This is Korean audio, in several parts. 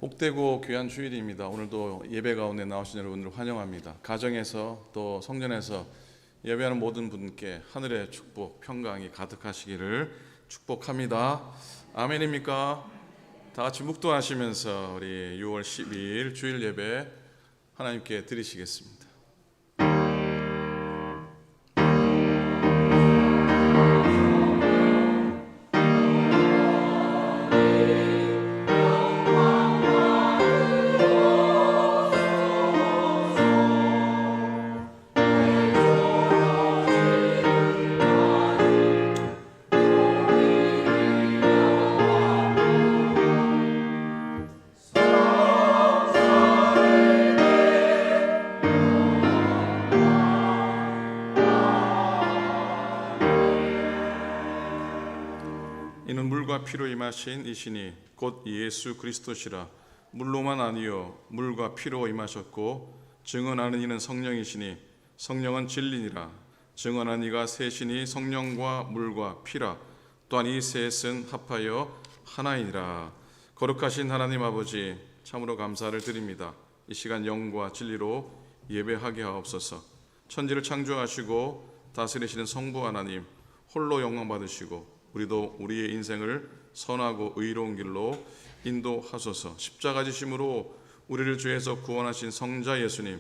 복되고 귀한 주일입니다. 오늘도 예배 가운데 나오신 여러분들을 환영합니다. 가정에서 또 성전에서 예배하는 모든 분께 하늘의 축복, 평강이 가득하시기를 축복합니다. 아멘입니까? 다 같이 묵도하시면서 우리 6월 12일 주일 예배 하나님께 드리시겠습니다. 이는 물과 피로 임하신 이시니 곧 예수 그리스도시라. 물로만 아니요 물과 피로 임하셨고 증언하는 이는 성령이시니 성령은 진리니라. 증언한 이가 셋이니 성령과 물과 피라. 또한 이 셋은 합하여 하나이니라. 거룩하신 하나님 아버지, 참으로 감사를 드립니다. 이 시간 영과 진리로 예배하게 하옵소서. 천지를 창조하시고 다스리시는 성부 하나님, 홀로 영광 받으시고 우리도 우리의 인생을 선하고 의로운 길로 인도하소서. 십자가 지심으로 우리를 죄에서 구원하신 성자 예수님,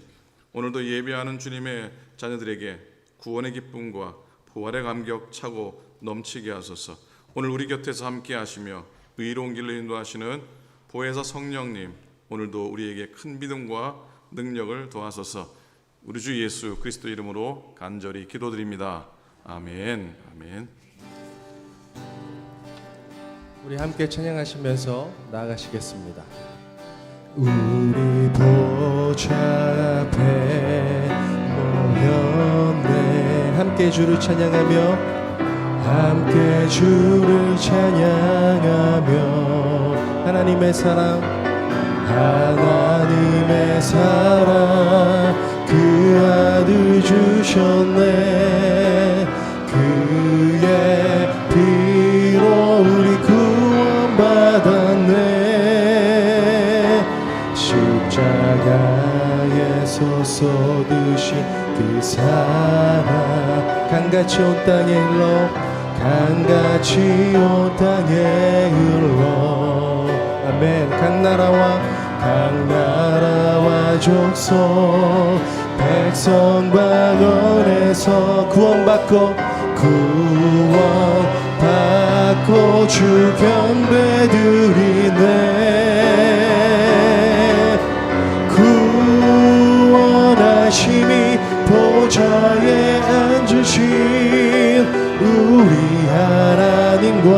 오늘도 예배하는 주님의 자녀들에게 구원의 기쁨과 부활의 감격 차고 넘치게 하소서. 오늘 우리 곁에서 함께 하시며 의로운 길로 인도하시는 보혜사 성령님, 오늘도 우리에게 큰 믿음과 능력을 더하소서. 우리 주 예수 그리스도 이름으로 간절히 기도드립니다. 아멘. 아멘. 우리 함께 찬양하시면서 나아가시겠습니다. 우리 보좌 앞에 모였네. 함께 주를 찬양하며, 함께 주를 찬양하며, 하나님의 사랑, 하나님의 사랑, 그 아들 주셨네. 그의 피로 우리 구원받았네. 십자가에서 쏟으신 그 사랑, 강같이 온 땅에 흘러, 강같이 온 땅에 흘러. 아멘. 각 나라와 족속 백성 방언에서 구원받고 주 경배드리네. 구원하심이 보좌에 앉으신 우리 하나님과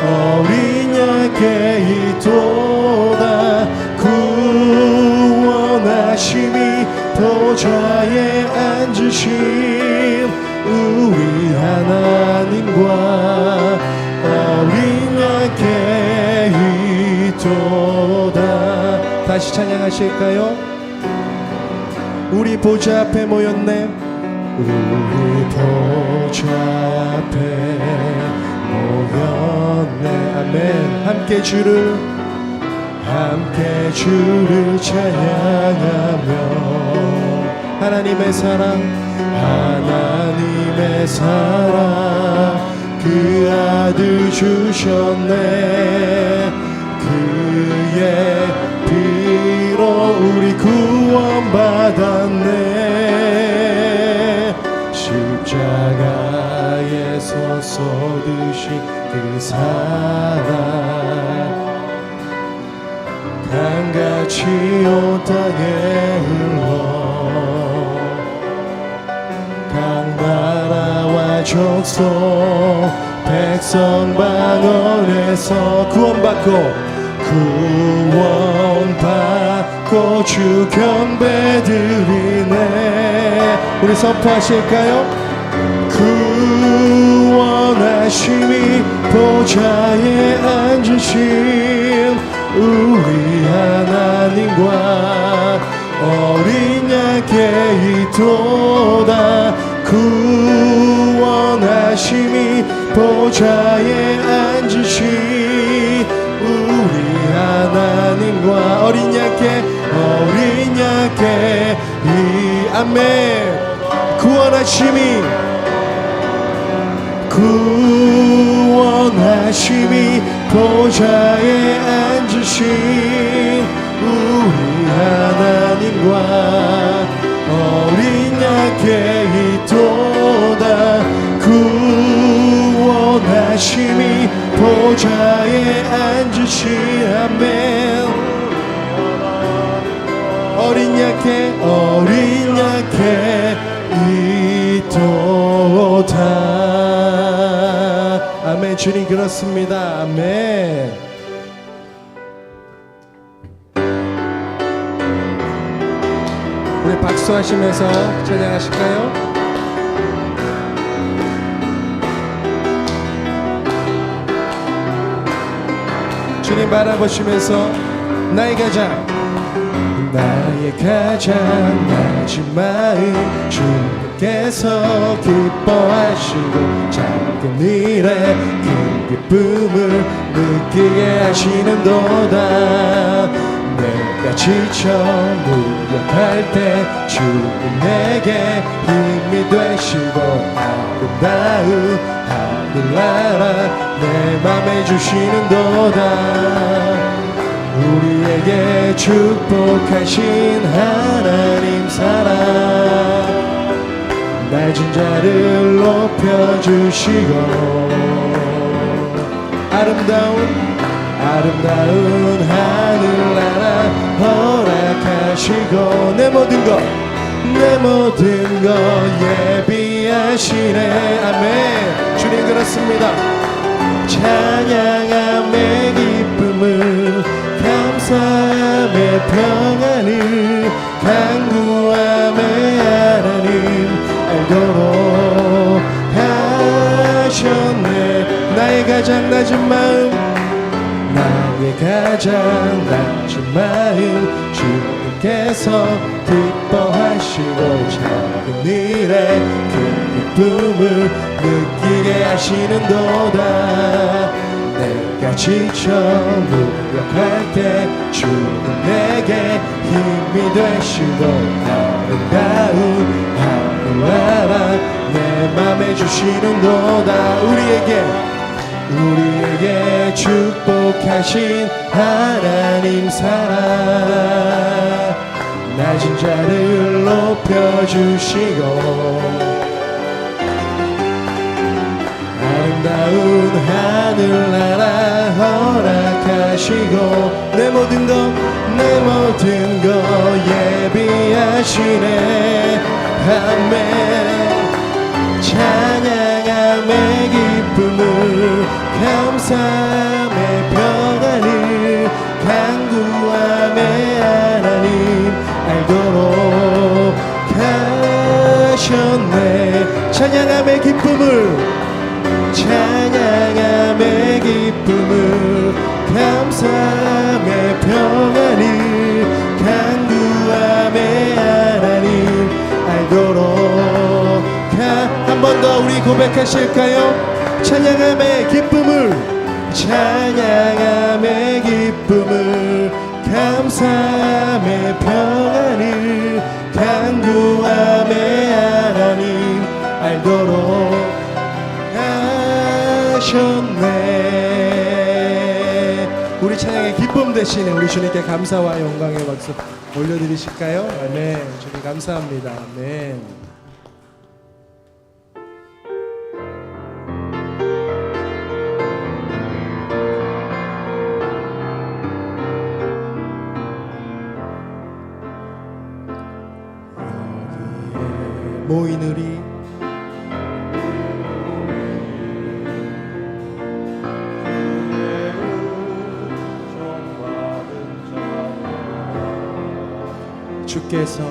어린 양께 있도다. 구원하심이 보좌에 앉으신 우리 하나님과 어린 양께 있도다. 다시 찬양하실까요? 우리 보좌 앞에 모였네. 우리 보좌 앞에 모였네. 아멘. 함께 주를 찬양하며, 하나님의 사랑, 하나님의 사랑, 그 아들 주셨네. 그의 피로 우리 구원받았네. 십자가에서 쏟으신 그 사랑, 강같이 온 땅에 흘러, 각 나라와 족속 백성 방언에서 구원받고 주 경배드리네. 우리 선포하실까요? 구원하심이 보좌에 앉으신 우리 하나님과 어린 양께 있도다. 구원하심이 보좌에 앉으신 우리 하나님 하나님과 어린 양께 이 아멘 구원하심이 보좌에 앉으신 우리 하나님과 어린 양께 있도다 구원하심이 보좌에 앉으신 아멘 어린 양께 있도다 아멘 주님 그렇습니다 아멘 우리 박수하시면서 찬양하실까요? 주님 바라보시면서 나의 가장 낮은 마음 주님께서 기뻐하시고 작은 일에 큰 기쁨을 느끼게 하시는도다 내가 지쳐 무력할 때 주님 내게 힘이 되시고 아름다운 하늘나라 내 맘에 주시는도다 우리에게 축복하신 하나님 사랑 낮은 자를 높여주시고 아름다운 하늘나라 허락하시고 내 모든 것 예비하시네 아멘 주님 그렇습니다 찬양함의 기쁨을 감사함의 평안을 간구함의 하나님 알도록 하셨네 나의 가장 낮은 마음 주님께서 기뻐하시고 작은 일에 큰 기쁨을 느끼게 하시는도다 내가 지쳐 무력할 때 주님 내게 힘이 되시고 아름다운 하늘나라 내 맘에 주시는도다 우리에게 축복하신 하나님 사랑 낮은 자를 높여주시고 아름다운 하늘나라 허락하시고 내 모든 것 예비하시네 아멘 찬양함의 기쁨을 감사함의 평안을 간구함의 하나님 알도록 하셨네 찬양함의 기쁨을 감사함의 평안을 간구함의 하나님 알도록 한 번 더 우리 고백하실까요? 찬양함의 기쁨을 감사함의 평안을 간구함의 하나님 알도록 하셨네 우리 찬양의 기쁨 대신에 우리 주님께 감사와 영광의 박수 올려드리실까요? 아멘 주님 감사합니다 아멘 모인 우리 주께서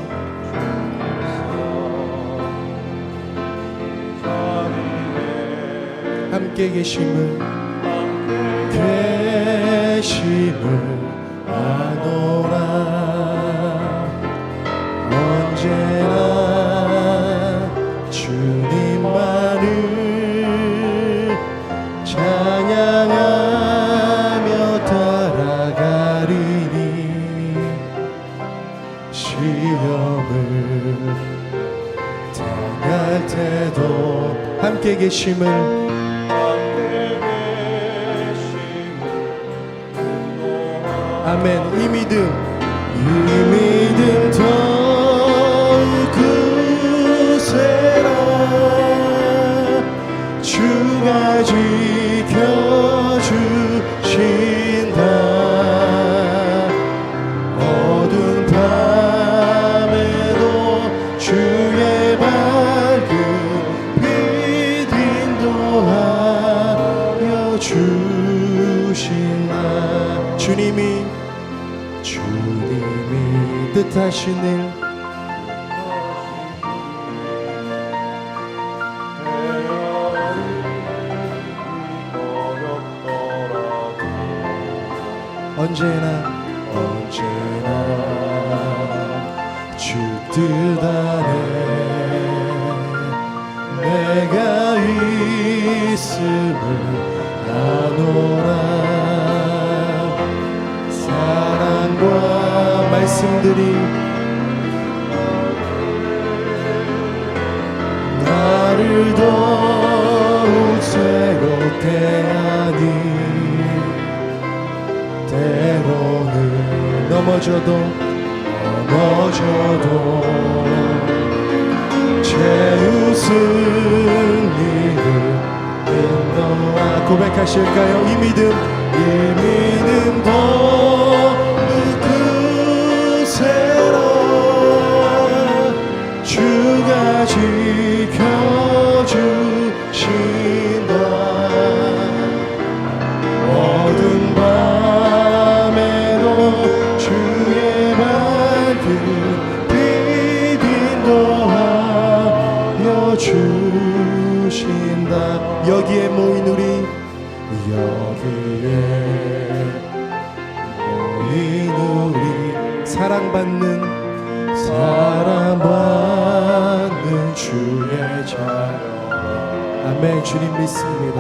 함께 계심을 아노라 언제나 주님만을 찬양하며 따라가리니 함께 계심을 아멘. 이 믿음 더욱 굳세라. 주가 지켜주신다. 어두운 밤에도 주의 밝은 빛 인도하여 주신다. 주님이 뜻하신 일 언제나 주 뜻 안에 내가 있음을 아노라. 사랑과 말씀들이 나를 더욱 새롭게 하니 때로는 넘어져도 최우승리를 인도하. 고백하실까요? 이 믿음 더욱 굳세라. 주가 지켜주신다. 어두운 밤에도 주의 밝은 빛 인도하여 주신다. 여기에 모인 우리 사랑받는 주의 자녀. 아멘. 주님 믿습니다.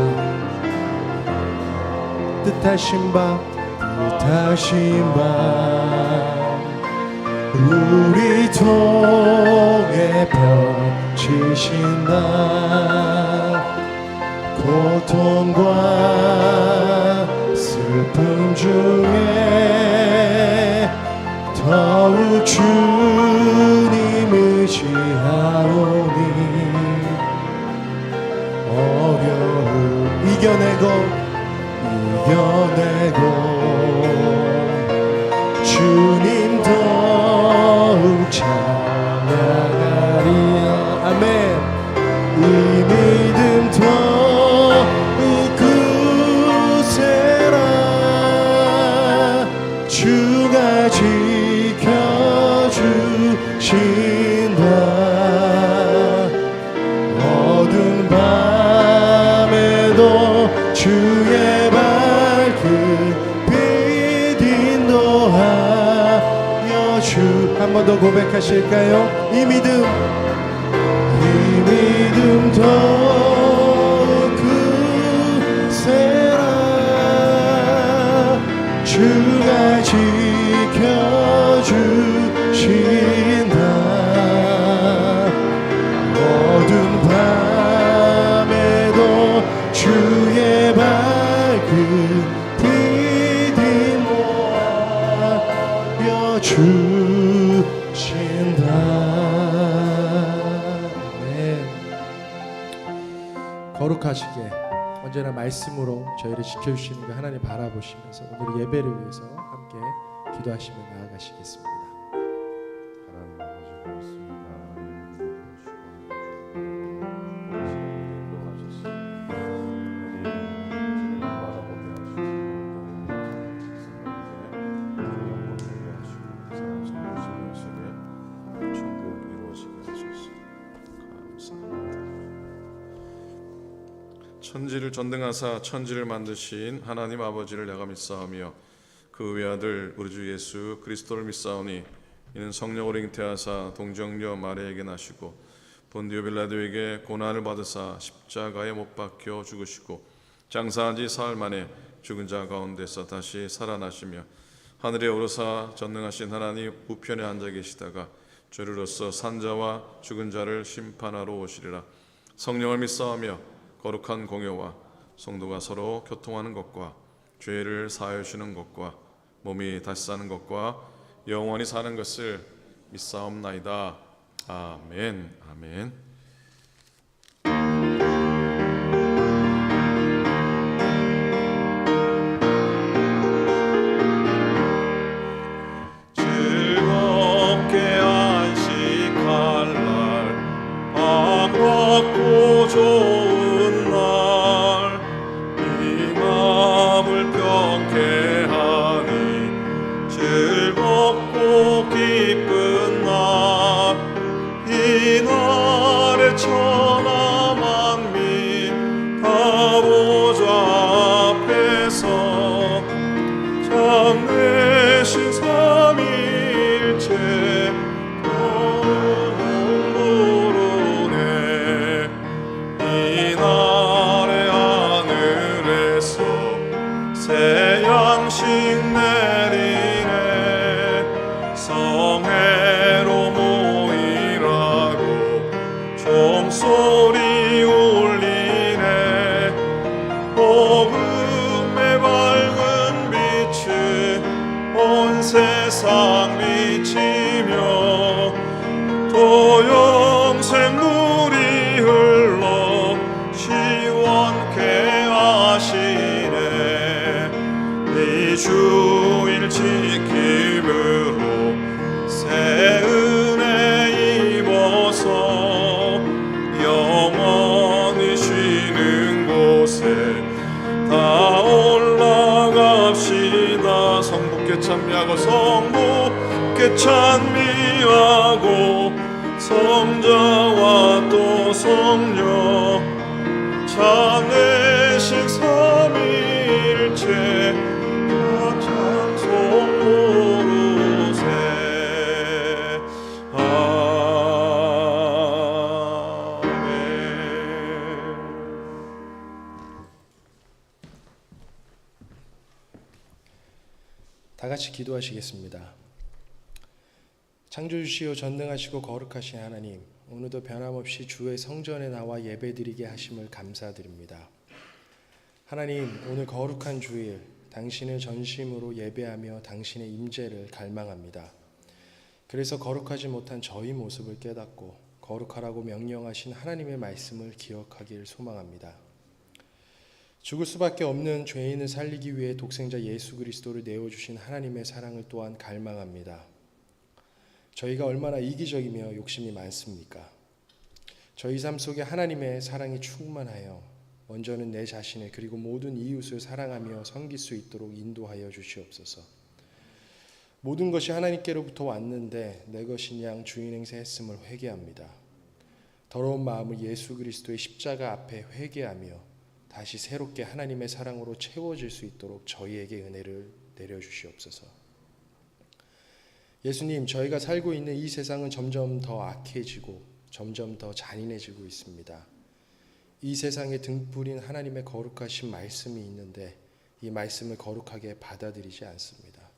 뜻하신 바 우리 통해 펼치신다. 고통과 슬픔 중에 더욱 주님 의지하오니 어려움 이겨내고 주님 더욱 찬양하리라. 아멘. 이 믿음 더욱 굳세라. 주가 지켜주신다. 어두운 밤에도 주의 밝은 빛 인도하여 주. 한 번 더 고백하실까요? 이 믿음 더욱 굳세라. 주가 지켜주신다. 어두운 밤에도 주의 밝은 빛 인도하여 주신다. 네. 거룩하시게 언제나 말씀으로 저희를 지켜주시는 그 하나님 바라보시면서 오늘 예배를 위해서 함께 기도하시며 나아가시겠습니다. 하나님 아버지 고맙습니다. 천지를 전등하사 천지를 만드신 하나님 아버지를 내가 믿사오며 그 외아들 우리 주 예수 그리스도를 믿사오니 이는 성령으로 잉태하사 동정녀 마리아에게 나시고 본디오 빌라도에게 고난을 받으사 십자가에 못 박혀 죽으시고 장사한 지 사흘 만에 죽은 자 가운데서 다시 살아나시며 하늘에 오르사 전능하신 하나님 우편에 앉아 계시다가 죄로서 산 자와 죽은 자를 심판하러 오시리라. 성령을 믿사오며 거룩한 공예와 성도가 서로 교통하는 것과 죄를 사하여 주는 것과 몸이 다시 사는 것과 영원히 사는 것을 믿사옵나이다. 아멘. 아멘. 즐겁게 안식할 날, 반갑고 좋은 날, 이 마음을 경쾌하니 즐겁고 기쁜 날, 이 날에 천하 만민 다 보좌 앞에서 장래신 삼위일체 부르네. 이 날의 하늘에서 새 양식 내리네. 성회로 모이라고 종소리 울리네. 복음의 밝은 빛이 온 세상 비치며 또 영생 물이 흘러 시원케 하시네. 이 주일 지킴으로 새 은혜 입어서 영원히 쉬는 곳에 다 올라갑시다. 성부께 찬미하고 성부께 찬미하고 성자와 또 성령 찬내식 삼위일체 다 찬송 부르세. 다 같이 기도하시겠습니다. 창조주시오 전능하시고 거룩하신 하나님, 오늘도 변함없이 주의 성전에 나와 예배드리게 하심을 감사드립니다. 하나님, 오늘 거룩한 주일 당신을 전심으로 예배하며 당신의 임재를 갈망합니다. 그래서 거룩하지 못한 저희 모습을 깨닫고 거룩하라고 명령하신 하나님의 말씀을 기억하길 소망합니다. 죽을 수밖에 없는 죄인을 살리기 위해 독생자 예수 그리스도를 내어주신 하나님의 사랑을 또한 갈망합니다. 저희가 얼마나 이기적이며 욕심이 많습니까? 저희 삶 속에 하나님의 사랑이 충만하여 먼저는 내 자신을 그리고 모든 이웃을 사랑하며 섬길 수 있도록 인도하여 주시옵소서. 모든 것이 하나님께로부터 왔는데 내 것인 양 주인 행세했음을 회개합니다. 더러운 마음을 예수 그리스도의 십자가 앞에 회개하며 다시 새롭게 하나님의 사랑으로 채워질 수 있도록 저희에게 은혜를 내려주시옵소서. 예수님, 저희가 살고 있는 이 세상은 점점 더 악해지고 점점 더 잔인해지고 있습니다. 이 세상에 등불인 하나님의 거룩하신 말씀이 있는데 이 말씀을 거룩하게 받아들이지 않습니다.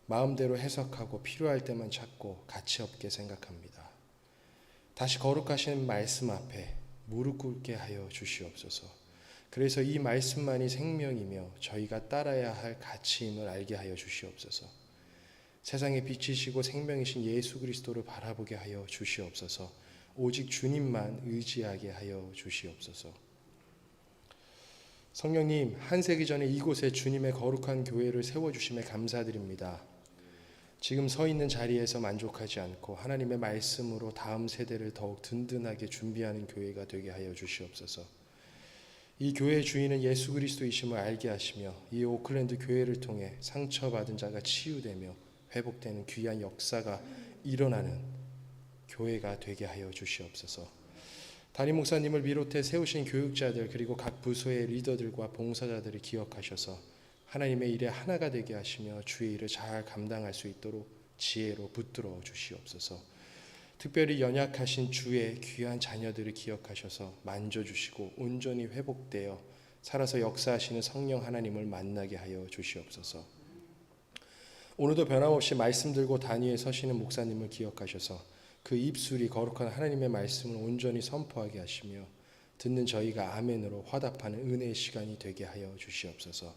마음대로 해석하고 필요할 때만 찾고 가치 없게 생각합니다. 다시 거룩하신 말씀 앞에 무릎 꿇게 하여 주시옵소서. 그래서 이 말씀만이 생명이며 저희가 따라야 할 가치임을 알게 하여 주시옵소서. 세상의 빛이시고 생명이신 예수 그리스도를 바라보게 하여 주시옵소서. 오직 주님만 의지하게 하여 주시옵소서. 성령님, 한 세기 전에 이곳에 주님의 거룩한 교회를 세워주심에 감사드립니다. 지금 서 있는 자리에서 만족하지 않고 하나님의 말씀으로 다음 세대를 더욱 든든하게 준비하는 교회가 되게 하여 주시옵소서. 이 교회의 주인은 예수 그리스도이심을 알게 하시며 이 오클랜드 교회를 통해 상처받은 자가 치유되며 회복되는 귀한 역사가 일어나는 교회가 되게 하여 주시옵소서. 담임 목사님을 비롯해 세우신 교육자들 그리고 각 부서의 리더들과 봉사자들을 기억하셔서 하나님의 일에 하나가 되게 하시며 주의 일을 잘 감당할 수 있도록 지혜로 붙들어 주시옵소서. 특별히 연약하신 주의 귀한 자녀들을 기억하셔서 만져주시고 온전히 회복되어 살아서 역사하시는 성령 하나님을 만나게 하여 주시옵소서. 오늘도 변함없이 말씀 들고 단위에 서시는 목사님을 기억하셔서 그 입술이 거룩한 하나님의 말씀을 온전히 선포하게 하시며 듣는 저희가 아멘으로 화답하는 은혜의 시간이 되게 하여 주시옵소서.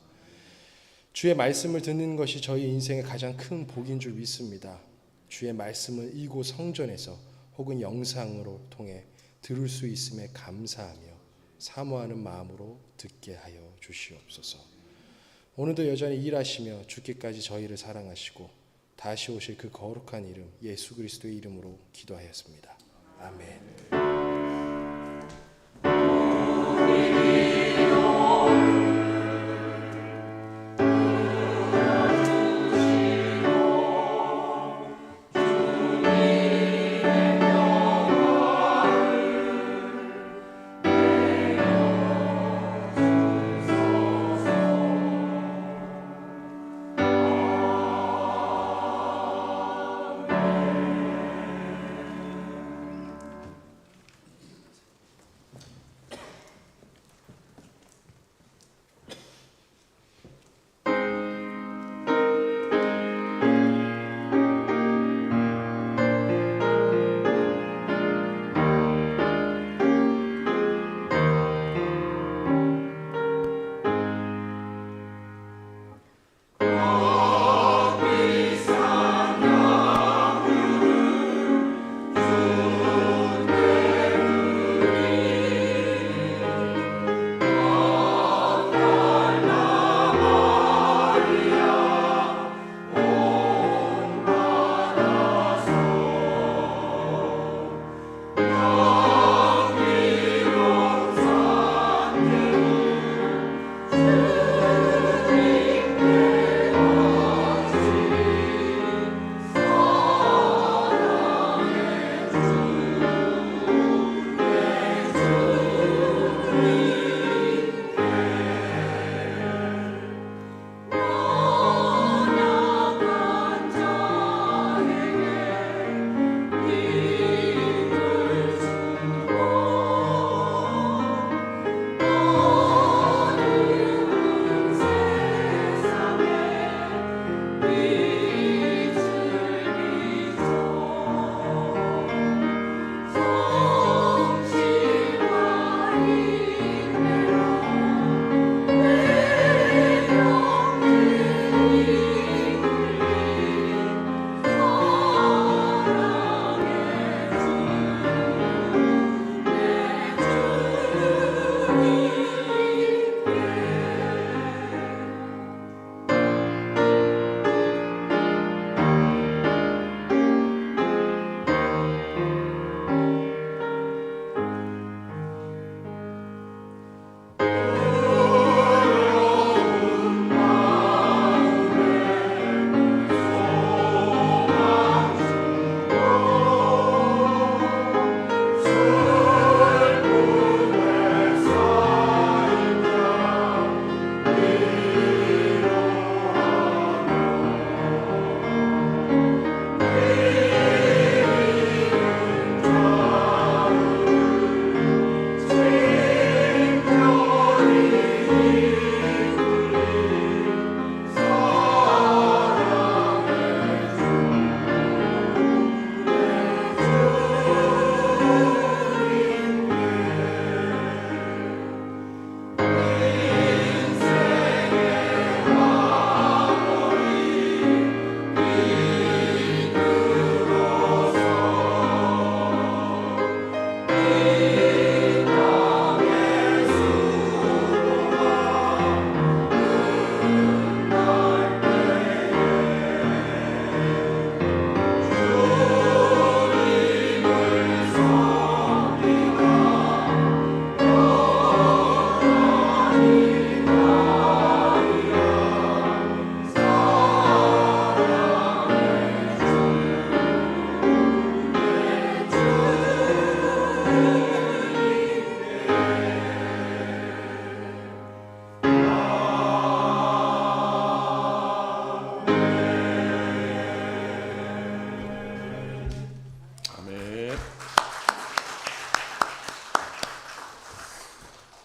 주의 말씀을 듣는 것이 저희 인생의 가장 큰 복인 줄 믿습니다. 주의 말씀을 이곳 성전에서 혹은 영상으로 통해 들을 수 있음에 감사하며 사모하는 마음으로 듣게 하여 주시옵소서. 오늘도 여전히 일하시며 죽기까지 저희를 사랑하시고 다시 오실 그 거룩한 이름 예수 그리스도의 이름으로 기도하였습니다. 아멘.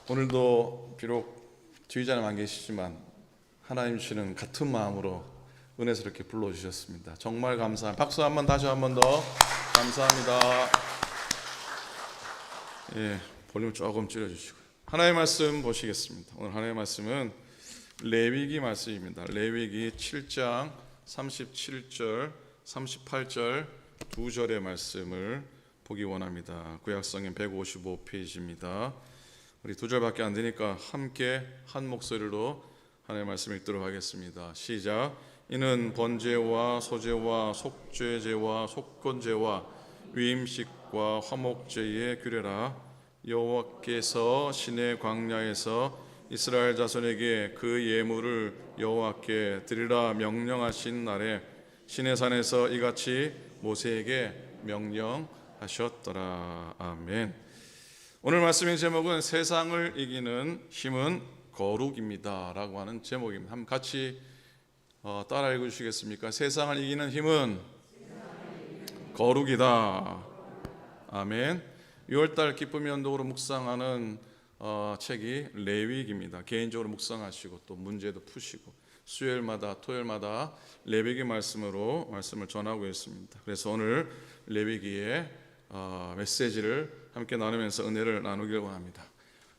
오늘도 비록 지휘자는 안 계시지만 하나님 주시는 같은 마음으로 은혜스럽게 불러주셨습니다. 정말 감사합니다. 박수 한번 다시 한 번 더 감사합니다. 예, 볼륨 조금 줄여주시고요. 하나님의 말씀 보시겠습니다. 오늘 하나님의 말씀은 레위기 말씀입니다. 레위기 7장 37절 38절 두 절의 말씀을 보기 원합니다. 구약성경 155페이지입니다. 우리 두 절밖에 안 되니까 함께 한 목소리로 하나님의 말씀 읽도록 하겠습니다. 시작. 이는 번제와 소제와 속죄제와 속건제와 위임식과 화목제의 규례라. 여호와께서 시내 광야에서 이스라엘 자손에게 그 예물을 여호와께 드리라 명령하신 날에 시내산에서 이같이 모세에게 명령하셨더라. 아멘. 오늘 말씀의 제목은 세상을 이기는 힘은 거룩입니다 라고 하는 제목입니다. 한번 같이 따라 읽어주시겠습니까? 세상을 이기는 힘은 거룩이다. 아멘. 6월달 기쁨의 언덕으로 묵상하는 책이 레위기입니다. 개인적으로 묵상하시고 또 문제도 푸시고 수요일마다 토요일마다 레위기 말씀으로 말씀을 전하고 있습니다. 그래서 오늘 레위기의 메시지를 함께 나누면서 은혜를 나누길 원합니다.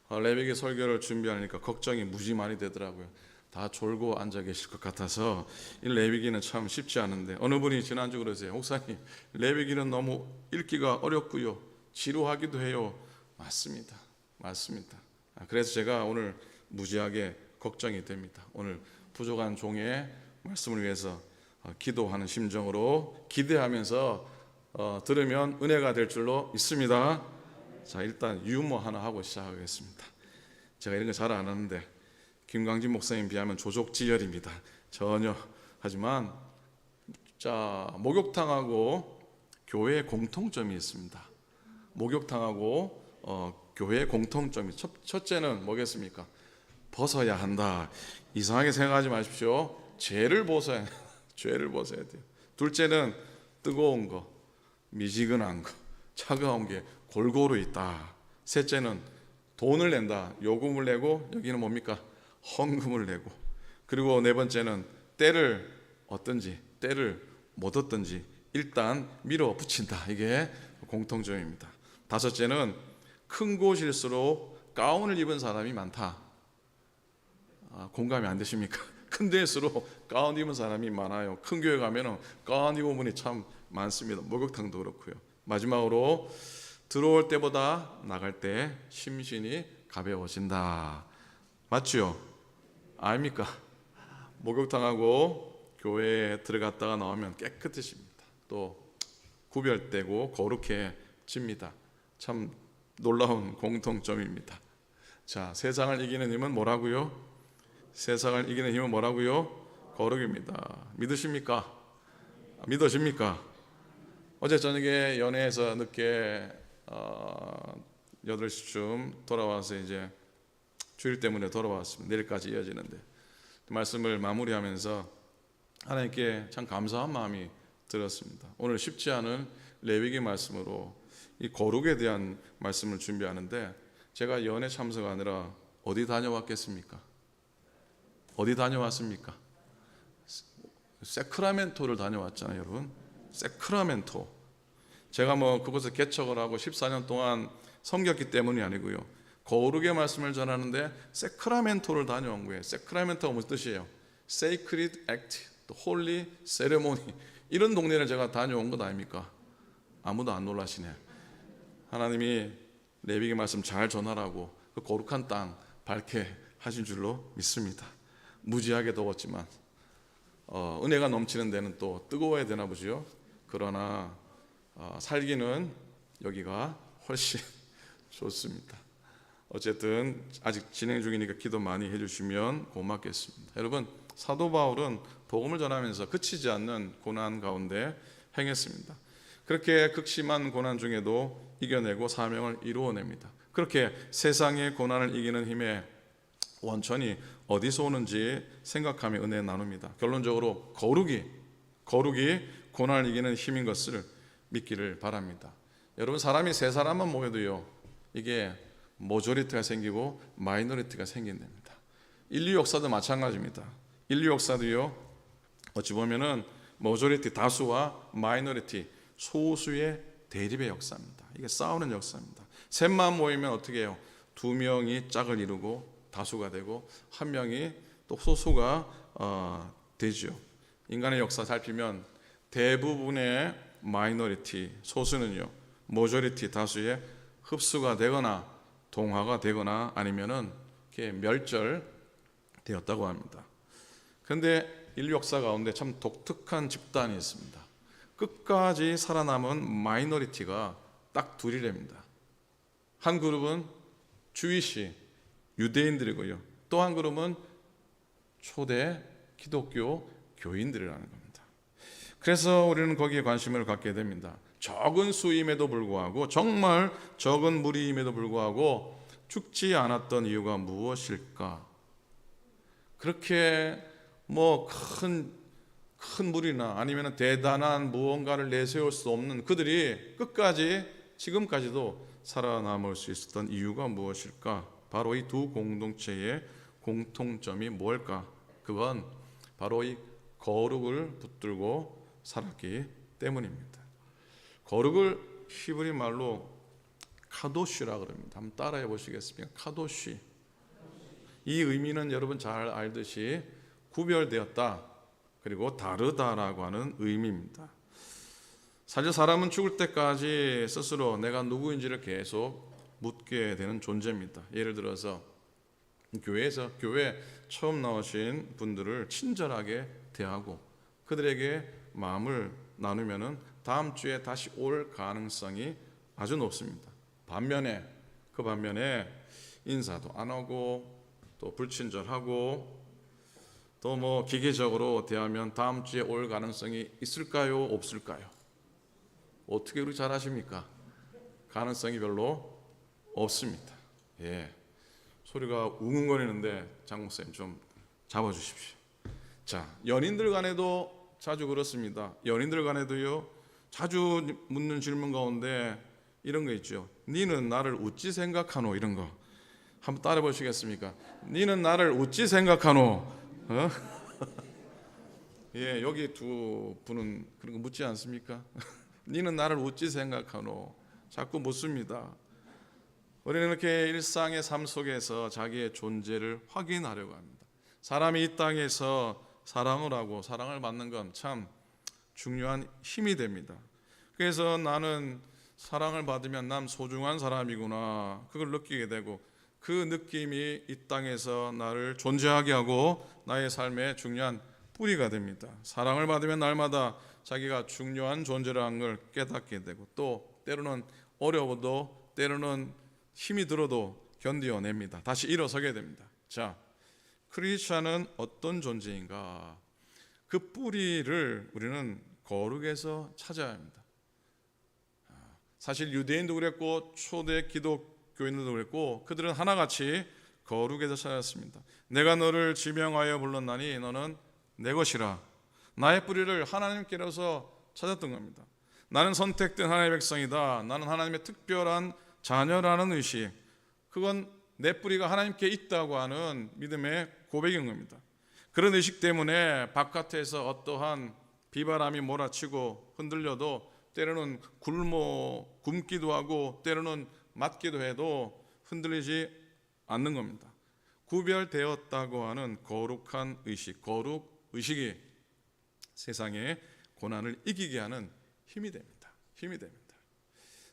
레위기 설교를 준비하니까 걱정이 무지 많이 되더라고요. 다 졸고 앉아 계실 것 같아서 이 레위기는 참 쉽지 않은데 어느 분이 지난주 그러세요. 목사님, 레위기는 너무 읽기가 어렵고요, 지루하기도 해요. 맞습니다. 그래서 제가 오늘 무지하게 걱정이 됩니다. 오늘 부족한 종의 말씀을 위해서 기도하는 심정으로 기대하면서 들으면 은혜가 될 줄로 믿습니다. 자, 일단 유머 하나 하고 시작하겠습니다. 제가 이런 거 잘 안 하는데 김광진 목사님 비하면 조족지혈입니다. 전혀. 하지만 자, 목욕탕하고 교회의 공통점이 있습니다. 목욕탕하고 교회의 공통점이 첫째는 뭐겠습니까? 벗어야 한다. 이상하게 생각하지 마십시오. 죄를 벗어야 돼요. 둘째는 뜨거운 거, 미지근한 거, 차가운 게 골고루 있다. 셋째는 돈을 낸다. 요금을 내고, 여기는 뭡니까? 헌금을 내고. 그리고 네 번째는 때를 얻든지 때를 못 얻든지 일단 밀어붙인다. 이게 공통점입니다. 다섯째는 큰 곳일수록 가운을 입은 사람이 많다. 공감이 안 되십니까? 큰 데일수록 가운 입은 사람이 많아요. 큰 교회 가면은 가운 입은 분이 참 많습니다. 목욕탕도 그렇고요. 마지막으로 들어올 때보다 나갈 때 심신이 가벼워진다. 맞죠? 아닙니까? 목욕탕하고 교회에 들어갔다가 나오면 깨끗해집니다. 또 구별되고 거룩해집니다. 참 놀라운 공통점입니다. 자, 세상을 이기는 힘은 뭐라고요? 세상을 이기는 힘은 뭐라고요? 거룩입니다. 믿으십니까? 믿어집니까? 어제 저녁에 연회에서 늦게 8시쯤 돌아와서 이제 주일 때문에 돌아왔습니다. 내일까지 이어지는데 말씀을 마무리하면서 하나님께 참 감사한 마음이 들었습니다. 오늘 쉽지 않은 레위기 말씀으로 이 거룩에 대한 말씀을 준비하는데 제가 연회 참석하느라 어디 다녀왔겠습니까? 어디 다녀왔습니까? 세크라멘토를 다녀왔잖아요, 여러분. 세크라멘토. 제가 뭐 그곳에 개척을 하고 14년 동안 섬겼기 때문이 아니고요. 거룩의 말씀을 전하는데 세크라멘토를 다녀온 거예요. 세크라멘토가 무슨 뜻이에요? Sacred Act, Holy Ceremony. 이런 동네를 제가 다녀온 것 아닙니까? 아무도 안 놀라시네. 하나님이 레위기 말씀 잘 전하라고 그 거룩한 땅 밝게 하신 줄로 믿습니다. 무지하게 더웠지만 은혜가 넘치는 데는 또 뜨거워야 되나 보죠. 그러나 살기는 여기가 훨씬 좋습니다. 어쨌든 아직 진행 중이니까 기도 많이 해주시면 고맙겠습니다. 여러분, 사도 바울은 복음을 전하면서 그치지 않는 고난 가운데 행했습니다. 그렇게 극심한 고난 중에도 이겨내고 사명을 이루어냅니다. 그렇게 세상의 고난을 이기는 힘의 원천이 어디서 오는지 생각하며 은혜 나눕니다. 결론적으로 거룩이 고난을 이기는 힘인 것을 믿기를 바랍니다. 여러분, 사람이 세 사람만 모여도요, 이게 모조리티가 생기고 마이너리티가 생긴답니다. 인류 역사도 마찬가지입니다. 인류 역사도요, 어찌 보면은 모조리티 다수와 마이너리티 소수의 대립의 역사입니다. 이게 싸우는 역사입니다. 셋만 모이면 어떻게 해요? 두 명이 짝을 이루고 다수가 되고 한 명이 또 소수가 되죠. 인간의 역사 살피면 대부분의 마이너리티, 소수는요, 모조리티, 다수의 흡수가 되거나 동화가 되거나 아니면은 이렇게 멸절되었다고 합니다. 그런데 인류 역사 가운데 참 독특한 집단이 있습니다. 끝까지 살아남은 마이너리티가 딱 둘이랍니다. 한 그룹은 주이시, 유대인들이고요. 또 한 그룹은 초대 기독교 교인들이라는 겁니다. 그래서 우리는 거기에 관심을 갖게 됩니다. 적은 수임에도 불구하고, 정말 적은 무리임에도 불구하고 죽지 않았던 이유가 무엇일까? 그렇게 뭐 큰 무리나 아니면 대단한 무언가를 내세울 수 없는 그들이 끝까지 지금까지도 살아남을 수 있었던 이유가 무엇일까? 바로 이 두 공동체의 공통점이 뭘까? 그건 바로 이 거룩을 붙들고 살았기 때문입니다. 거룩을 히브리 말로 카도시라 그럽니다. 한번 따라해 보시겠습니까? 카도시. 이 의미는 여러분 잘 알듯이 구별되었다, 그리고 다르다라고 하는 의미입니다. 사실 사람은 죽을 때까지 스스로 내가 누구인지를 계속 묻게 되는 존재입니다. 예를 들어서 교회에서 교회 처음 나오신 분들을 친절하게 대하고 그들에게 마음을 나누면은 다음 주에 다시 올 가능성이 아주 높습니다. 반면에 인사도 안 하고 또 불친절하고 또 뭐 기계적으로 대하면 다음 주에 올 가능성이 있을까요? 없을까요? 어떻게 그렇게 잘하십니까? 가능성이 별로 없습니다. 예, 소리가 웅웅거리는데 장목사님 좀 잡아주십시오. 자, 연인들 간에도 자주 그렇습니다. 연인들 간에도요, 자주 묻는 질문 가운데 이런 거 있죠. 니는 나를 어찌 생각하노? 이런 거 한번 따라 보시겠습니까? 니는 나를 어찌 생각하노? 예, 여기 두 분은 그런 거 묻지 않습니까? 니는 나를 어찌 생각하노? 자꾸 묻습니다. 우리는 이렇게 일상의 삶 속에서 자기의 존재를 확인하려고 합니다. 사람이 이 땅에서 사랑을 하고 사랑을 받는 건 참 중요한 힘이 됩니다. 그래서 나는 사랑을 받으면 난 소중한 사람이구나, 그걸 느끼게 되고 그 느낌이 이 땅에서 나를 존재하게 하고 나의 삶의 중요한 뿌리가 됩니다. 사랑을 받으면 날마다 자기가 중요한 존재라는 걸 깨닫게 되고 또 때로는 어려워도 때로는 힘이 들어도 견뎌냅니다. 다시 일어서게 됩니다. 자, 크리스찬은 어떤 존재인가? 그 뿌리를 우리는 거룩에서 찾아야 합니다. 사실 유대인도 그랬고 초대 기독교인들도 그랬고 그들은 하나같이 거룩에서 찾았습니다. 내가 너를 지명하여 불렀나니 너는 내 것이라. 나의 뿌리를 하나님께로서 찾았던 겁니다. 나는 선택된 하나님의 백성이다. 나는 하나님의 특별한 자녀라는 의식, 그건 내 뿌리가 하나님께 있다고 하는 믿음의 고백인 겁니다. 그런 의식 때문에 바깥에서 어떠한 비바람이 몰아치고 흔들려도 때로는 굶기도 하고 때로는 맞기도 해도 흔들리지 않는 겁니다. 구별되었다고 하는 거룩한 의식, 거룩 의식이 세상의 고난을 이기게 하는 힘이 됩니다. 힘이 됩니다.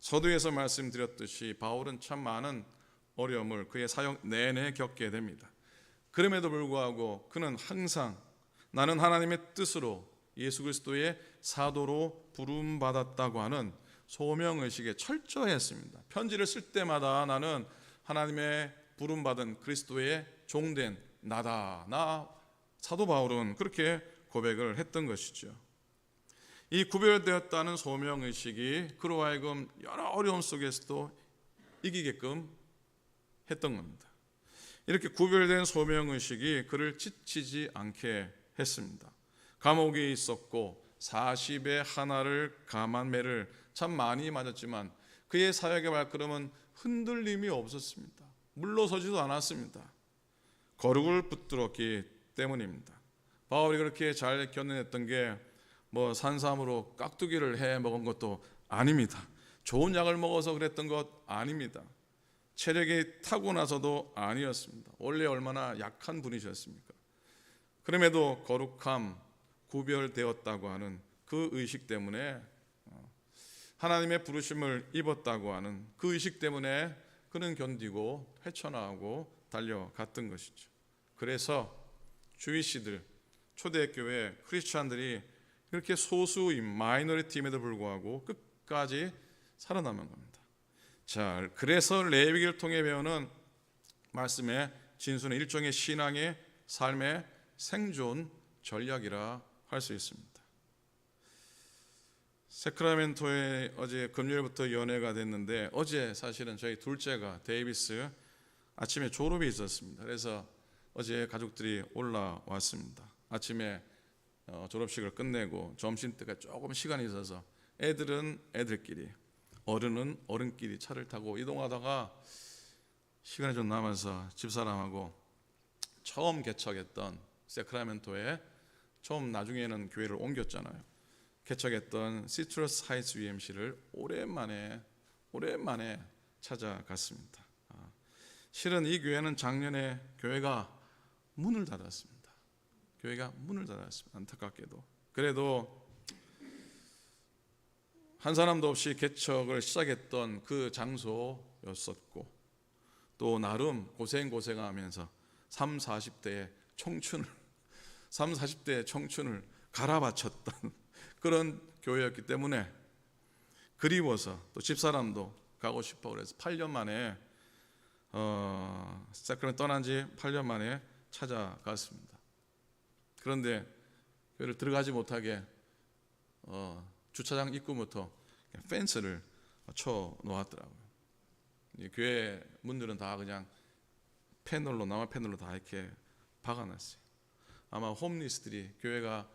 서두에서 말씀드렸듯이 바울은 참 많은 어려움을 그의 사역 내내 겪게 됩니다. 그럼에도 불구하고 그는 항상 나는 하나님의 뜻으로 예수 그리스도의 사도로 부름받았다고 하는 소명의식에 철저했습니다. 편지를 쓸 때마다 나는 하나님의 부름받은 그리스도의 종된 나다. 나 사도 바울은 그렇게 고백을 했던 것이죠. 이 구별되었다는 소명의식이 그로 하여금 여러 어려움 속에서도 이기게끔 했던 겁니다. 이렇게 구별된 소명의식이 그를 지치지 않게 했습니다. 감옥에 있었고 40의 하나를 감한 매를 참 많이 맞았지만 그의 사역의 발걸음은 흔들림이 없었습니다. 물러서지도 않았습니다. 거룩을 붙들었기 때문입니다. 바울이 그렇게 잘 견뎌냈던 게 뭐 산삼으로 깍두기를 해 먹은 것도 아닙니다. 좋은 약을 먹어서 그랬던 것 아닙니다. 체력이 타고나서도 아니었습니다. 원래 얼마나 약한 분이셨습니까? 그럼에도 거룩함, 구별되었다고 하는 그 의식 때문에, 하나님의 부르심을 입었다고 하는 그 의식 때문에 그는 견디고 헤쳐나가고 달려갔던 것이죠. 그래서 주위시들, 초대교회 크리스찬들이 이렇게 소수인 마이너리티임에도 불구하고 끝까지 살아남은 겁니다. 자, 그래서 레위기를 통해 배우는 말씀의 진수는 일종의 신앙의 삶의 생존 전략이라 할 수 있습니다. 세크라멘토에 어제 금요일부터 연회가 됐는데, 어제 사실은 저희 둘째가 데이비스 아침에 졸업이 있었습니다. 그래서 어제 가족들이 올라왔습니다. 아침에 졸업식을 끝내고 점심때가 조금 시간이 있어서 애들은 애들끼리, 어른은 어른끼리 차를 타고 이동하다가 시간이 좀 남아서 집사람하고 처음 개척했던 세크라멘토에, 처음 나중에는 교회를 옮겼잖아요. 개척했던 시트러스 하이츠 UMC를 오랜만에 찾아갔습니다. 실은 이 교회는 작년에 교회가 문을 닫았습니다. 안타깝게도. 그래도 한 사람도 없이 개척을 시작했던 그 장소였었고, 또 나름 고생하면서 30, 40대의 청춘을 갈아바쳤던 그런 교회였기 때문에 그리워서, 또 집사람도 가고 싶어 그래서 8년 만에 세크라멘토 떠난 지 8년 만에 찾아갔습니다. 그런데 교회를 들어가지 못하게 주차장 입구부터 펜스를 쳐 놓았더라고요. 교회 문들은 다 그냥 나무 패널로 다 이렇게 박아놨어요. 아마 홈리스들이, 교회가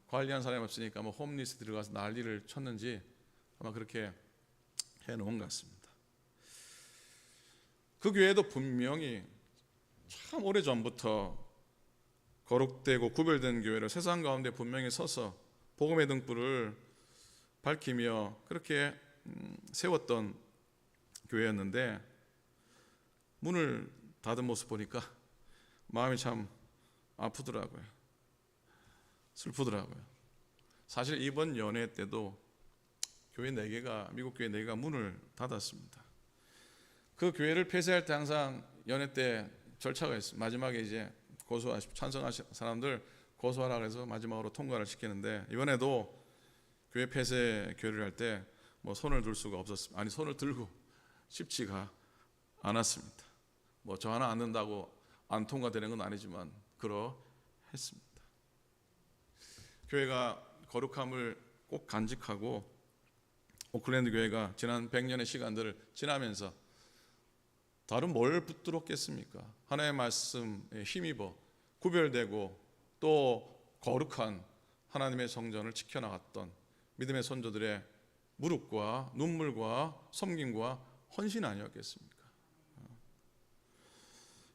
관리한 사람이 없으니까 뭐 홈리스 들어가서 난리를 쳤는지 아마 그렇게 해놓은 것 같습니다. 그 교회도 분명히 참 오래전부터 거룩되고 구별된 교회를 세상 가운데 분명히 서서 복음의 등불을 밝히며 그렇게 세웠던 교회였는데, 문을 닫은 모습 보니까 마음이 참 아프더라고요. 슬프더라고요. 사실 이번 연회 때도 교회 4개가, 미국 교회 4개가 문을 닫았습니다. 그 교회를 폐쇄할 때 항상 연회 때 절차가 있어요. 마지막에 이제 찬성하신 사람들 고소하라 그래서 마지막으로 통과를 시키는데, 이번에도 교회 폐쇄 교회를 할 때 뭐 손을 들 수가 없었습니다. 아니, 손을 들고 쉽지가 않았습니다. 뭐 저 하나 안 된다고 안 통과되는 건 아니지만 그러했습니다. 교회가 거룩함을 꼭 간직하고, 오클랜드 교회가 지난 100년의 시간들을 지나면서 다른 뭘 붙들었겠습니까? 하나님의 말씀에 힘입어 구별되고 또 거룩한 하나님의 성전을 지켜나갔던 믿음의 선조들의 무릎과 눈물과 섬김과 헌신 아니었겠습니까?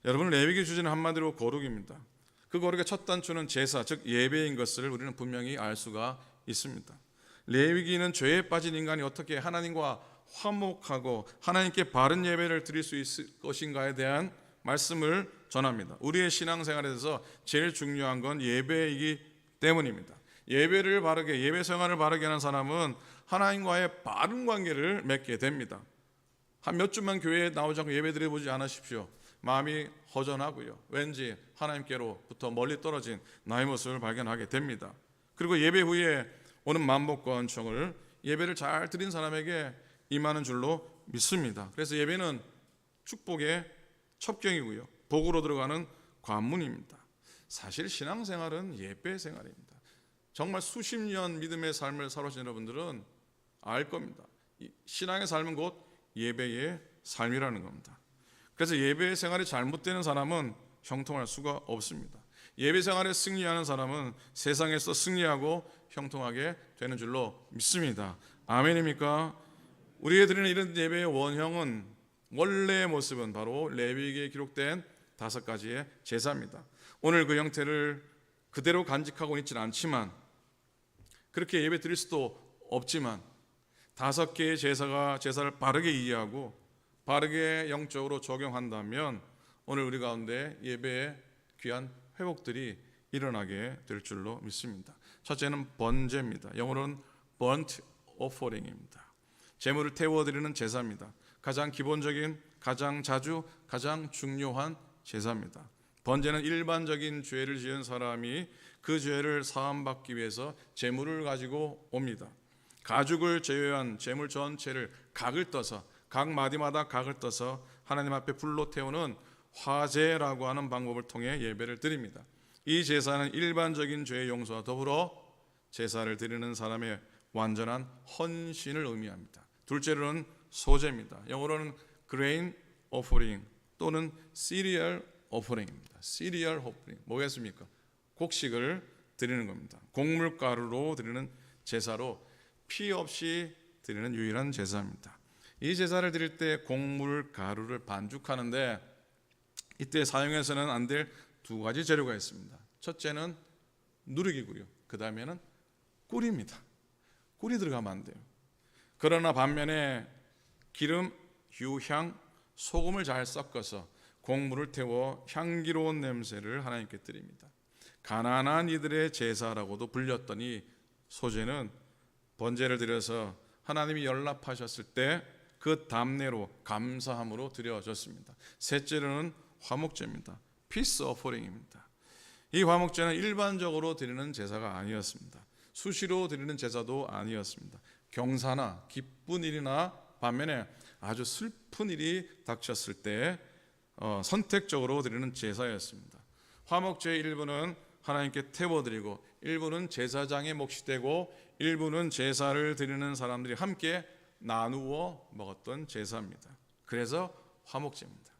여러분, 레위기 주제는 한마디로 거룩입니다. 그 거룩의 첫 단추는 제사, 즉 예배인 것을 우리는 분명히 알 수가 있습니다. 레위기는 죄에 빠진 인간이 어떻게 하나님과 화목하고 하나님께 바른 예배를 드릴 수 있을 것인가에 대한 말씀을 전합니다. 우리의 신앙생활에서 제일 중요한 건 예배이기 때문입니다. 예배를 바르게, 예배 생활을 바르게 하는 사람은 하나님과의 바른 관계를 맺게 됩니다. 한 몇 주만 교회에 나오지 않고 예배 드려보지 않으십시오. 마음이 허전하고요, 왠지 하나님께로부터 멀리 떨어진 나의 모습을 발견하게 됩니다. 그리고 예배 후에 오는 만복과 은총을 예배를 잘 드린 사람에게 임하는 줄로 믿습니다. 그래서 예배는 축복의 첩경이고요, 복으로 들어가는 관문입니다. 사실 신앙생활은 예배 생활입니다. 정말 수십 년 믿음의 삶을 살아오신 여러분들은 알 겁니다. 신앙의 삶은 곧 예배의 삶이라는 겁니다. 그래서 예배 생활이 잘못되는 사람은 형통할 수가 없습니다. 예배 생활에 승리하는 사람은 세상에서 승리하고 형통하게 되는 줄로 믿습니다. 아멘입니까? 우리가 드리는 이런 예배의 원형은, 원래의 모습은 바로 레위기에 기록된 5가지의 제사입니다. 오늘 그 형태를 그대로 간직하고 있지는 않지만, 그렇게 예배 드릴 수도 없지만 5개의 제사를 바르게 이해하고 바르게 영적으로 적용한다면 오늘 우리 가운데 예배의 귀한 회복들이 일어나게 될 줄로 믿습니다. 첫째는 번제입니다. 영어로는 burnt offering입니다. 제물을 태워드리는 제사입니다. 가장 기본적인, 가장 자주, 가장 중요한 제사입니다. 번제는 일반적인 죄를 지은 사람이 그 죄를 사함받기 위해서 제물을 가지고 옵니다. 가죽을 제외한 제물 전체를 각을 떠서, 각 마디마다 각을 떠서 하나님 앞에 불로 태우는 화제라고 하는 방법을 통해 예배를 드립니다. 이 제사는 일반적인 죄의 용서와 더불어 제사를 드리는 사람의 완전한 헌신을 의미합니다. 둘째로는 소제입니다. 영어로는 grain offering 또는 cereal offering입니다. cereal offering 뭐겠습니까? 곡식을 드리는 겁니다. 곡물가루로 드리는 제사로 피 없이 드리는 유일한 제사입니다. 이 제사를 드릴 때 곡물가루를 반죽하는데 이때 사용해서는 안 될 두 가지 재료가 있습니다. 첫째는 누룩이고요. 그 다음에는 꿀입니다. 꿀이 들어가면 안 돼요. 그러나 반면에 기름, 유향, 소금을 잘 섞어서 곡물을 태워 향기로운 냄새를 하나님께 드립니다. 가난한 이들의 제사라고도 불렸던 이 소제는 번제를 드려서 하나님이 연락하셨을 때 그 답례로 감사함으로 드려졌습니다. 셋째로는 화목제입니다. 피스 오퍼링입니다. 이 화목제는 일반적으로 드리는 제사가 아니었습니다. 수시로 드리는 제사도 아니었습니다. 경사나 기쁜 일이나 반면에 아주 슬픈 일이 닥쳤을 때 선택적으로 드리는 제사였습니다. 화목제의 일부는 하나님께 태워드리고 일부는 제사장의 몫이 되고 일부는 제사를 드리는 사람들이 함께 나누어 먹었던 제사입니다. 그래서 화목제입니다.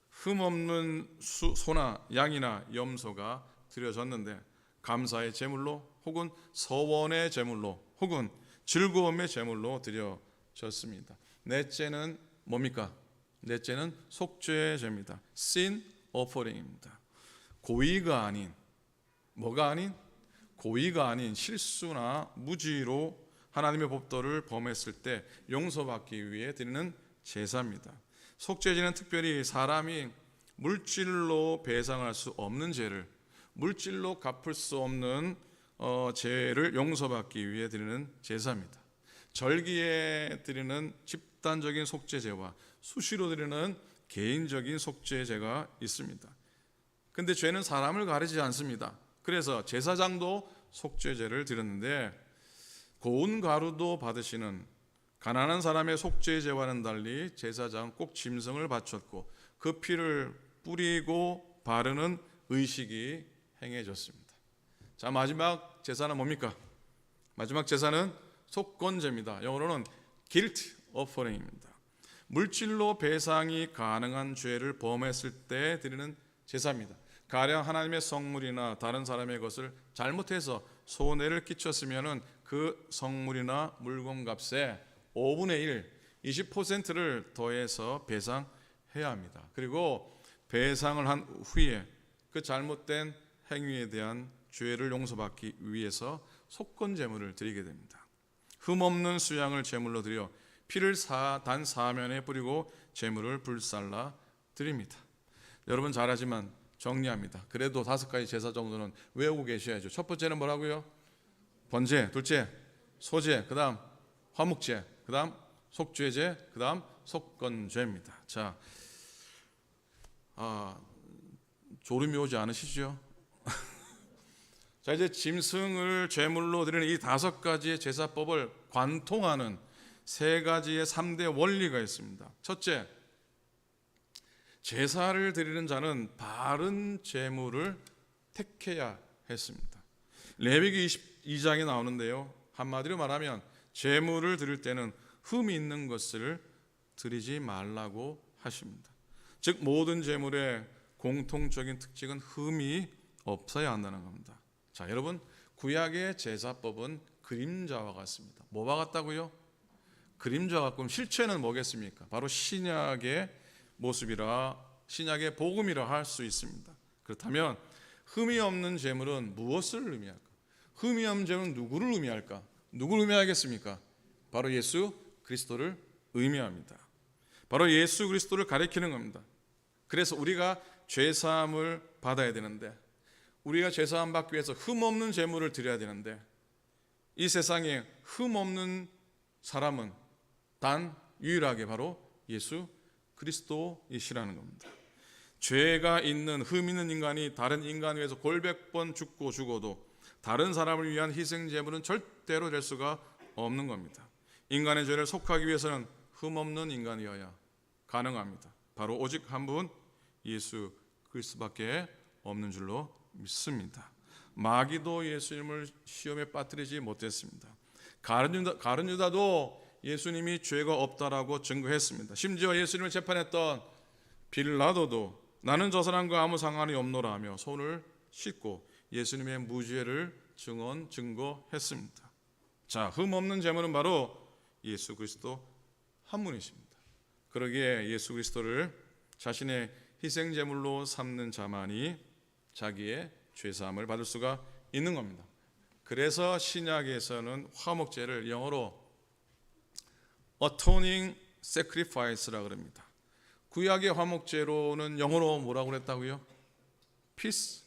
흠없는 소나 양이나 염소가 드려졌는데 감사의 제물로 혹은 서원의 제물로 혹은 즐거움의 제물로 드려졌습니다. 넷째는 뭡니까? 넷째는 속죄제입니다. sin offering입니다. 고의가 아닌, 뭐가 아닌? 고의가 아닌 실수나 무지로 하나님의 법도를 범했을 때 용서받기 위해 드리는 제사입니다. 속죄제는 특별히 사람이 물질로 배상할 수 없는 죄를, 물질로 갚을 수 없는 죄를 용서받기 위해 드리는 제사입니다. 절기에 드리는 집단적인 속죄제와 수시로 드리는 개인적인 속죄제가 있습니다. 근데 죄는 사람을 가리지 않습니다. 그래서 제사장도 속죄제를 드렸는데 고운 가루도 받으시는 가난한 사람의 속죄제와는 달리 제사장은 꼭 짐승을 바쳤고 그 피를 뿌리고 바르는 의식이 행해졌습니다. 자, 마지막 제사는 뭡니까? 마지막 제사는 속건제입니다. 영어로는 guilt offering입니다. 물질로 배상이 가능한 죄를 범했을 때 드리는 제사입니다. 가령 하나님의 성물이나 다른 사람의 것을 잘못해서 손해를 끼쳤으면 그 성물이나 물건값의 5분의 1, 20%를 더해서 배상해야 합니다. 그리고 배상을 한 후에 그 잘못된 행위에 대한 죄를 용서받기 위해서 속건제물을 드리게 됩니다. 흠없는 수양을 제물로 드려 피를 단 사면에 뿌리고 제물을 불살라 드립니다. 여러분 잘하지만 정리합니다. 그래도 5가지 제사 정도는 외우고 계셔야죠. 첫 번째는 뭐라고요? 번제, 둘째 소제, 그 다음 화목제, 그 다음 속죄제, 그 다음 속건죄입니다. 자, 졸음이 오지 않으시죠? 자, 이제 짐승을 제물로 드리는 이 5가지의 제사법을 관통하는 3가지의 3대 원리가 있습니다. 첫째, 제사를 드리는 자는 바른 제물을 택해야 했습니다. 레위기 22장에 나오는데요. 한마디로 말하면 제물을 드릴 때는 흠이 있는 것을 드리지 말라고 하십니다. 즉 모든 제물의 공통적인 특징은 흠이 없어야 한다는 겁니다. 자, 여러분, 구약의 제사법은 그림자와 같습니다. 뭐와 같다고요? 그림자와 같고 실체는 뭐겠습니까? 바로 신약의 모습이라, 신약의 복음이라 할 수 있습니다. 그렇다면 흠이 없는 제물은 무엇을 의미할까? 흠이 없는 제물은 누구를 의미할까? 누구를 의미하겠습니까? 바로 예수 그리스도를 의미합니다. 바로 예수 그리스도를 가리키는 겁니다. 그래서 우리가 죄사함을 받아야 되는데, 우리가 죄사함 받기 위해서 흠없는 제물을 드려야 되는데, 이 세상에 흠없는 사람은 단 유일하게 바로 예수 그리스도이시라는 겁니다. 죄가 있는 흠 있는 인간이 다른 인간 위해서 골백 번 죽고 죽어도 다른 사람을 위한 희생 제물은 절대로 될 수가 없는 겁니다. 인간의 죄를 속하기 위해서는 흠없는 인간이어야 가능합니다. 바로 오직 한 분 예수 그리스도밖에 없는 줄로 믿습니다. 마귀도 예수님을 시험에 빠뜨리지 못했습니다. 가룟 유다도 예수님이 죄가 없다라고 증거했습니다. 심지어 예수님을 재판했던 빌라도도 나는 저 사람과 아무 상관이 없노라 하며 손을 씻고 예수님의 무죄를 증거했습니다. 자, 흠없는 제물은 바로 예수 그리스도 한 분이십니다. 그러기에 예수 그리스도를 자신의 희생 제물로 삼는 자만이 자기의 죄사함을 받을 수가 있는 겁니다. 그래서 신약에서는 화목제를 영어로 atoning sacrifice라 그럽니다. 구약의 화목제로는 영어로 뭐라고 그랬다고요? peace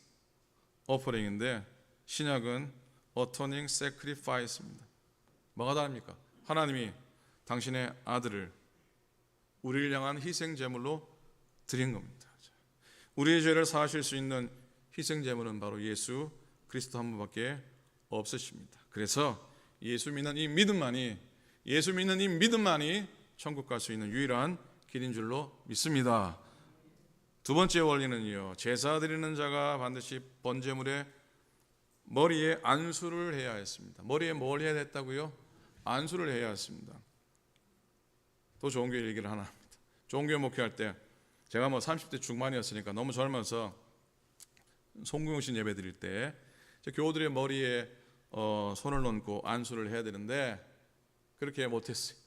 offering인데 신약은 atoning sacrifice입니다. 뭐가 다릅니까? 하나님이 당신의 아들을 우리를 향한 희생 제물로 드린 겁니다. 우리의 죄를 사하실 수 있는 희생 제물은 바로 예수 그리스도 한 분밖에 없으십니다. 그래서 예수 믿는 이 믿음만이 천국 갈 수 있는 유일한 길인 줄로 믿습니다. 두 번째 원리는요, 제사 드리는 자가 반드시 번제물의 머리에 안수를 해야 했습니다. 머리에 뭘 해야 했다고요? 안수를 해야 했습니다. 또 좋은 교회 얘기를 하나 합니다. 좋은 교회 목회할 때 제가 30대 중반이었으니까 너무 젊어서 송구용신 예배 드릴 때 교우들의 머리에 손을 얹고 안수를 해야 되는데 그렇게 못했어요.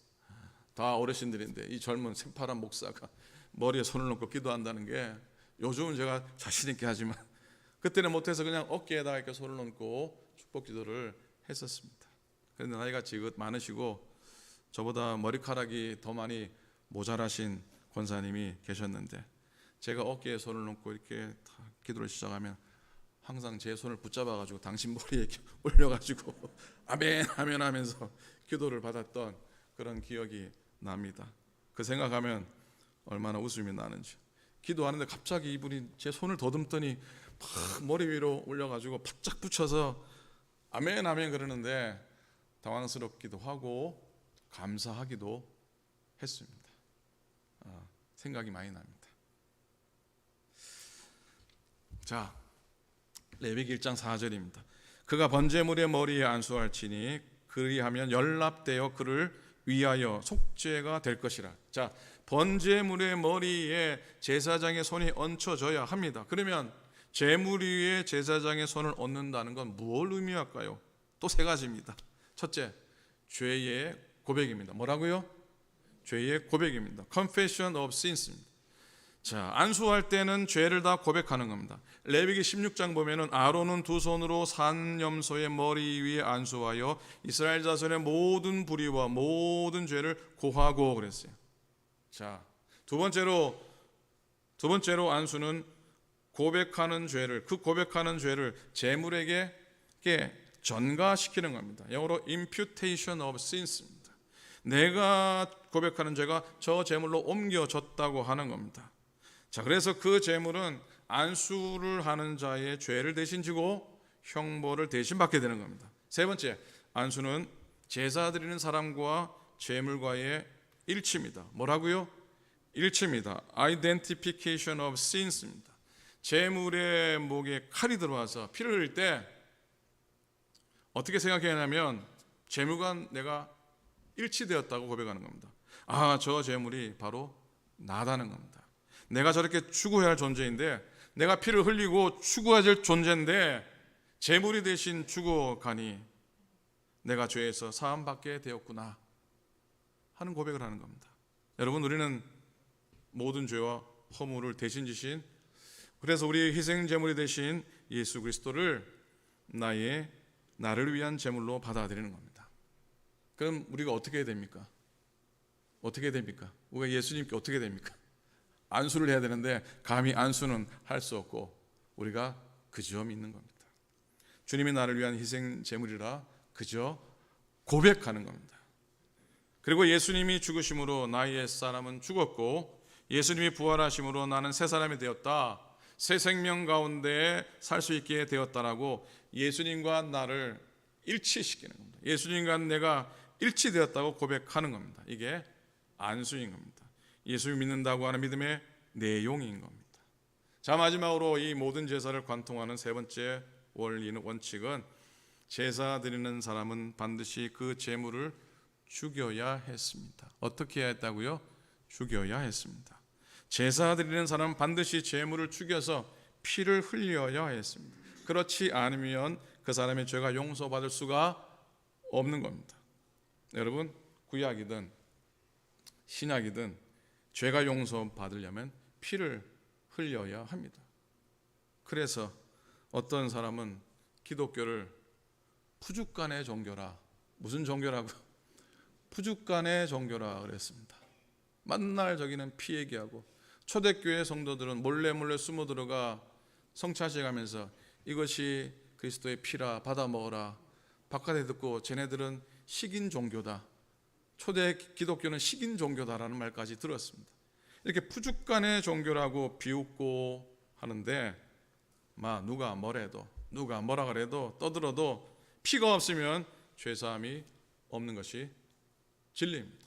다 어르신들인데 이 젊은 새파란 목사가 머리에 손을 얹고 기도한다는 게 요즘은 제가 자신 있게 하지만 그때는 못해서 그냥 어깨에다가 이렇게 손을 얹고 축복 기도를 했었습니다. 그런데 나이가 지긋 많으시고 저보다 머리카락이 더 많이 모자라신 권사님이 계셨는데 제가 어깨에 손을 얹고 이렇게 기도를 시작하면 항상 제 손을 붙잡아가지고 당신 머리에 이렇게 올려가지고 아멘 아멘 하면서 기도를 받았던 그런 기억이 납니다. 그 생각하면 얼마나 웃음이 나는지. 기도하는데 갑자기 이분이 제 손을 더듬더니 막 머리 위로 올려가지고 바짝 붙여서 아멘 아멘 그러는데 당황스럽기도 하고 감사하기도 했습니다. 생각이 많이 납니다. 자, 레위기 1장 4절입니다. 그가 번제물의 머리에 안수할지니 그리하면 연락되어 그를 위하여 속죄가 될 것이라. 자, 번제물의 머리에 제사장의 손이 얹혀져야 합니다. 그러면 제물 위에 제사장의 손을 얹는다는 건 무엇을 의미할까요? 또 세 가지입니다. 첫째, 죄의 고백입니다. 뭐라고요? 죄의 고백입니다. Confession of sins입니다. 자, 안수할 때는 죄를 다 고백하는 겁니다. 레위기 16장 보면은 아론은 두 손으로 산염소의 머리 위에 안수하여 이스라엘 자손의 모든 불의와 모든 죄를 고하고 그랬어요. 자, 두 번째로 안수는 고백하는 죄를, 그 고백하는 죄를 제물에게 전가시키는 겁니다. 영어로 imputation of sins입니다. 내가 고백하는 죄가 저 제물로 옮겨졌다고 하는 겁니다. 자, 그래서 그 제물은 안수를 하는 자의 죄를 대신 지고 형벌을 대신 받게 되는 겁니다. 세 번째, 안수는 제사 드리는 사람과 제물과의 일치입니다. 뭐라고요? 일치입니다. Identification of sins입니다. 제물의 목에 칼이 들어와서 피를 흘릴 때 어떻게 생각하냐면 제물과 내가 일치되었다고 고백하는 겁니다. 아, 저 제물이 바로 나다는 겁니다. 내가 저렇게 추구해야 할 존재인데, 내가 피를 흘리고 추구해야 될 존재인데 제물이 대신 죽어가니 내가 죄에서 사함받게 되었구나 하는 고백을 하는 겁니다. 여러분, 우리는 모든 죄와 허물을 대신 지신, 그래서 우리 희생 제물이 되신 예수 그리스도를 나를 위한 제물로 받아들이는 겁니다. 그럼 우리가 어떻게 해야 됩니까? 어떻게 됩니까? 우리가 예수님께 어떻게 됩니까? 안수를 해야 되는데 감히 안수는 할 수 없고 우리가 그저 믿는 겁니다. 주님이 나를 위한 희생 제물이라 그저 고백하는 겁니다. 그리고 예수님이 죽으심으로 나의 옛사람은 죽었고 예수님이 부활하심으로 나는 새 사람이 되었다. 새 생명 가운데 살 수 있게 되었다라고 예수님과 나를 일치시키는 겁니다. 예수님과 내가 일치되었다고 고백하는 겁니다. 이게 안수인 겁니다. 예수 믿는다고 하는 믿음의 내용인 겁니다. 자, 마지막으로 이 모든 제사를 관통하는 세 번째 원리는 원칙은 제사 드리는 사람은 반드시 그 제물을 죽여야 했습니다. 어떻게 해야 했다고요? 죽여야 했습니다. 제사 드리는 사람은 반드시 제물을 죽여서 피를 흘려야 했습니다. 그렇지 않으면 그 사람의 죄가 용서받을 수가 없는 겁니다. 여러분, 구약이든 신약이든 죄가 용서받으려면 피를 흘려야 합니다. 그래서 어떤 사람은 기독교를 푸주간의 종교라, 무슨 종교라고? 푸주간의 종교라 그랬습니다. 만날 저기는 피 얘기하고 초대교회 성도들은 몰래 숨어 들어가 성찬식하면서 이것이 그리스도의 피라 받아 먹어라. 바깥에 듣고 쟤네들은 식인 종교다. 초대 기독교는 식인 종교다라는 말까지 들었습니다. 이렇게 푸주간의 종교라고 비웃고 하는데 누가 뭐래도 누가 뭐라 그래도 떠들어도 피가 없으면 죄사함이 없는 것이 진리입니다.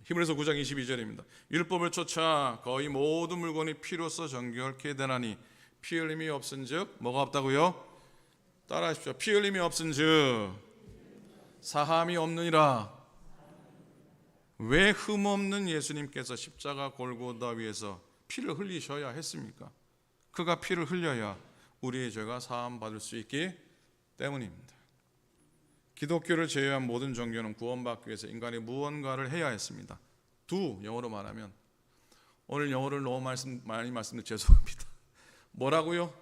히브리서 9장 22절입니다. 율법을 쫓아 거의 모든 물건이 피로써 정결케 되나니 피 흘림이 없은즉 뭐가 없다고요? 따라하십시오. 피 흘림이 없은즉 사함이 없느니라. 왜 흠없는 예수님께서 십자가 골고다 위에서 피를 흘리셔야 했습니까? 그가 피를 흘려야 우리의 죄가 사함 받을 수 있기 때문입니다. 기독교를 제외한 모든 종교는 구원받기 위해서 인간이 무언가를 해야 했습니다. 영어로 말하면, 오늘 영어를 너무 많이 말씀드려 죄송합니다. 뭐라고요?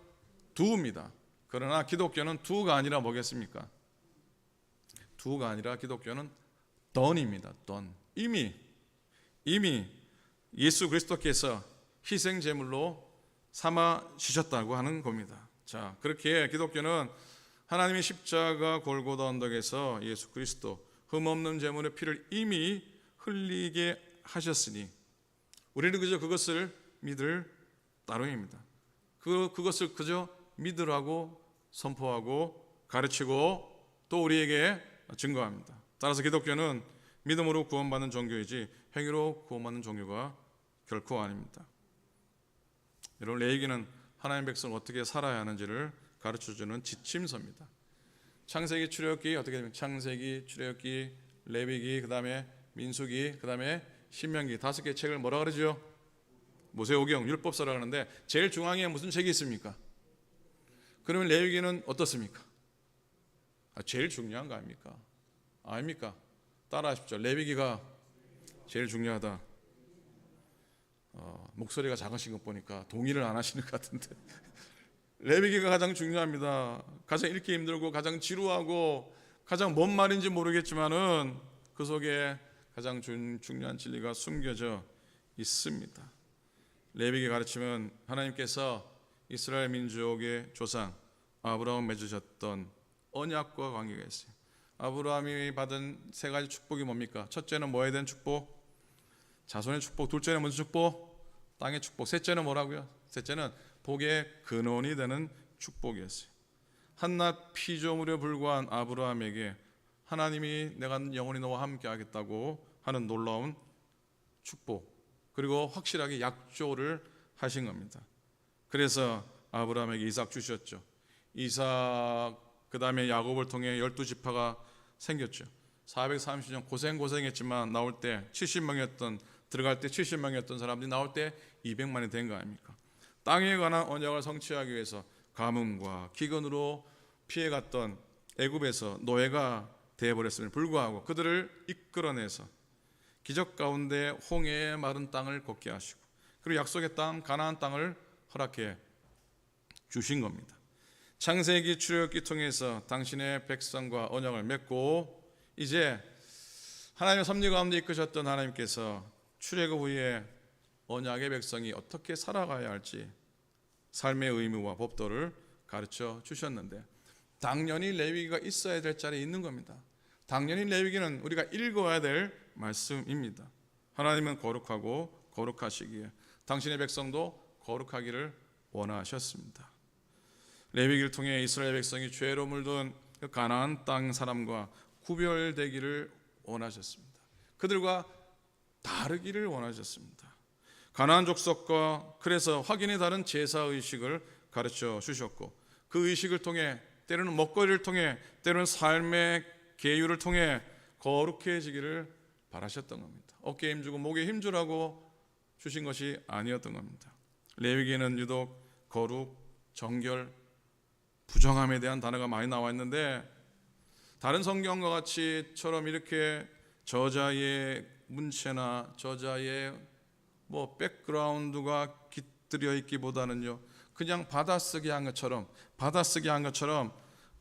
do입니다. 그러나 기독교는 do가 아니라 뭐겠습니까? do가 아니라 기독교는 done입니다. done. 이미 예수 그리스도께서 희생 제물로 삼아주셨다고 하는 겁니다. 자, 그렇게 기독교는 하나님의 십자가 골고다 언덕에서 예수 그리스도 흠없는 제물의 피를 이미 흘리게 하셨으니 우리는 그저 그것을 믿을 따름입니다. 그것을 그저 믿으라고 선포하고 가르치고 또 우리에게 증거합니다. 따라서 기독교는 믿음으로 구원받는 종교이지 행위로 구원받는 종교가 결코 아닙니다. 여러분, 레위기는 하나님 백성 어떻게 살아야 하는지를 가르쳐주는 지침서입니다. 창세기, 출애굽기 어떻게 됩니까? 창세기, 출애굽기, 레위기, 그 다음에 민수기, 그 다음에 신명기 5개 책을 뭐라 그러죠? 모세오경, 율법서라 하는데 제일 중앙에 무슨 책이 있습니까? 그러면 레위기는 어떻습니까? 제일 중요한 거 아닙니까? 아닙니까? 따라하십시오. 레위기가 제일 중요하다. 목소리가 작으신 것 보니까 동의를 안 하시는 것 같은데 레위기가 가장 중요합니다. 가장 읽기 힘들고 가장 지루하고 가장 뭔 말인지 모르겠지만은 그 속에 가장 중요한 진리가 숨겨져 있습니다. 레위기 가르치면 하나님께서 이스라엘 민족의 조상 아브라함 맺으셨던 언약과 관계가 있어요. 아브라함이 받은 세 가지 축복이 뭡니까? 첫째는 뭐에 대한 축복? 자손의 축복. 둘째는 무슨 축복? 땅의 축복. 셋째는 뭐라고요? 셋째는 복의 근원이 되는 축복이었어요. 한낱 피조물에 불과한 아브라함에게 하나님이 내가 영원히 너와 함께 하겠다고 하는 놀라운 축복, 그리고 확실하게 약조를 하신 겁니다. 그래서 아브라함에게 이삭 주셨죠. 이삭, 그 다음에 야곱을 통해 12지파가 생겼죠. 430년 고생했지만 나올 때 70명이었던, 들어갈 때 70명이었던 사람들이 나올 때 200만이 된 거 아닙니까? 땅에 관한 언약을 성취하기 위해서 가뭄과 기근으로 피해갔던 애굽에서 노예가 되어버렸음에도 불구하고 그들을 이끌어내서 기적 가운데 홍해의 마른 땅을 걷게 하시고 그리고 약속의 땅 가나안 땅을 허락해 주신 겁니다. 창세기, 출애굽기 통해서 당신의 백성과 언약을 맺고 이제 하나님의 섭리 가운데 이끄셨던 하나님께서 출애굽 후에 언약의 백성이 어떻게 살아가야 할지 삶의 의무와 법도를 가르쳐 주셨는데 당연히 레위기가 있어야 될 자리에 있는 겁니다. 당연히 레위기는 우리가 읽어야 될 말씀입니다. 하나님은 거룩하고 거룩하시기에 당신의 백성도 거룩하기를 원하셨습니다. 레위기를 통해 이스라엘 백성이 죄로 물든 그 가나안 땅 사람과 구별되기를 원하셨습니다. 그들과 다르기를 원하셨습니다. 가나안 족속과 그래서 확연히 다른 제사 의식을 가르쳐 주셨고 그 의식을 통해 때로는 먹거리를 통해 때로는 삶의 계율을 통해 거룩해지기를 바라셨던 겁니다. 어깨에 힘주고 목에 힘주라고 주신 것이 아니었던 겁니다. 레위기에는 유독 거룩, 정결, 부정함에 대한 단어가 많이 나와 있는데 다른 성경과 같이처럼 이렇게 저자의 문체나 저자의 백그라운드가 깃들여 있기보다는요 그냥 받아쓰기 한 것처럼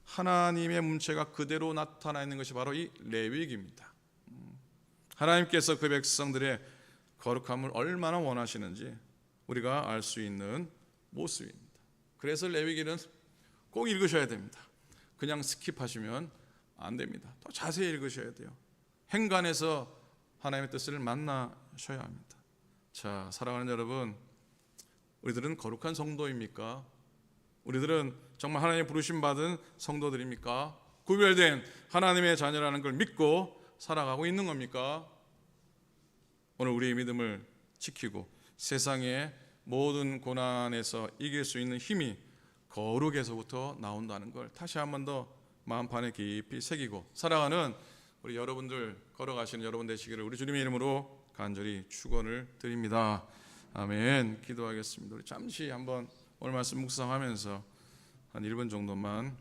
하나님의 문체가 그대로 나타나 있는 것이 바로 이 레위기입니다. 하나님께서 그 백성들의 거룩함을 얼마나 원하시는지 우리가 알 수 있는 모습입니다. 그래서 레위기는 꼭 읽으셔야 됩니다. 그냥 스킵하시면 안 됩니다. 더 자세히 읽으셔야 돼요. 행간에서 하나님의 뜻을 만나셔야 합니다. 자, 사랑하는 여러분, 우리들은 거룩한 성도입니까? 우리들은 정말 하나님 부르심 받은 성도들입니까? 구별된 하나님의 자녀라는 걸 믿고 살아가고 있는 겁니까? 오늘 우리의 믿음을 지키고 세상의 모든 고난에서 이길 수 있는 힘이 거룩에서부터 나온다는 걸 다시 한 번 더 마음판에 깊이 새기고 살아가는 우리 여러분들, 걸어가시는 여러분 되시기를 우리 주님의 이름으로 간절히 축원을 드립니다. 아멘. 기도하겠습니다. 우리 잠시 한번 오늘 말씀 묵상하면서 한 1분 정도만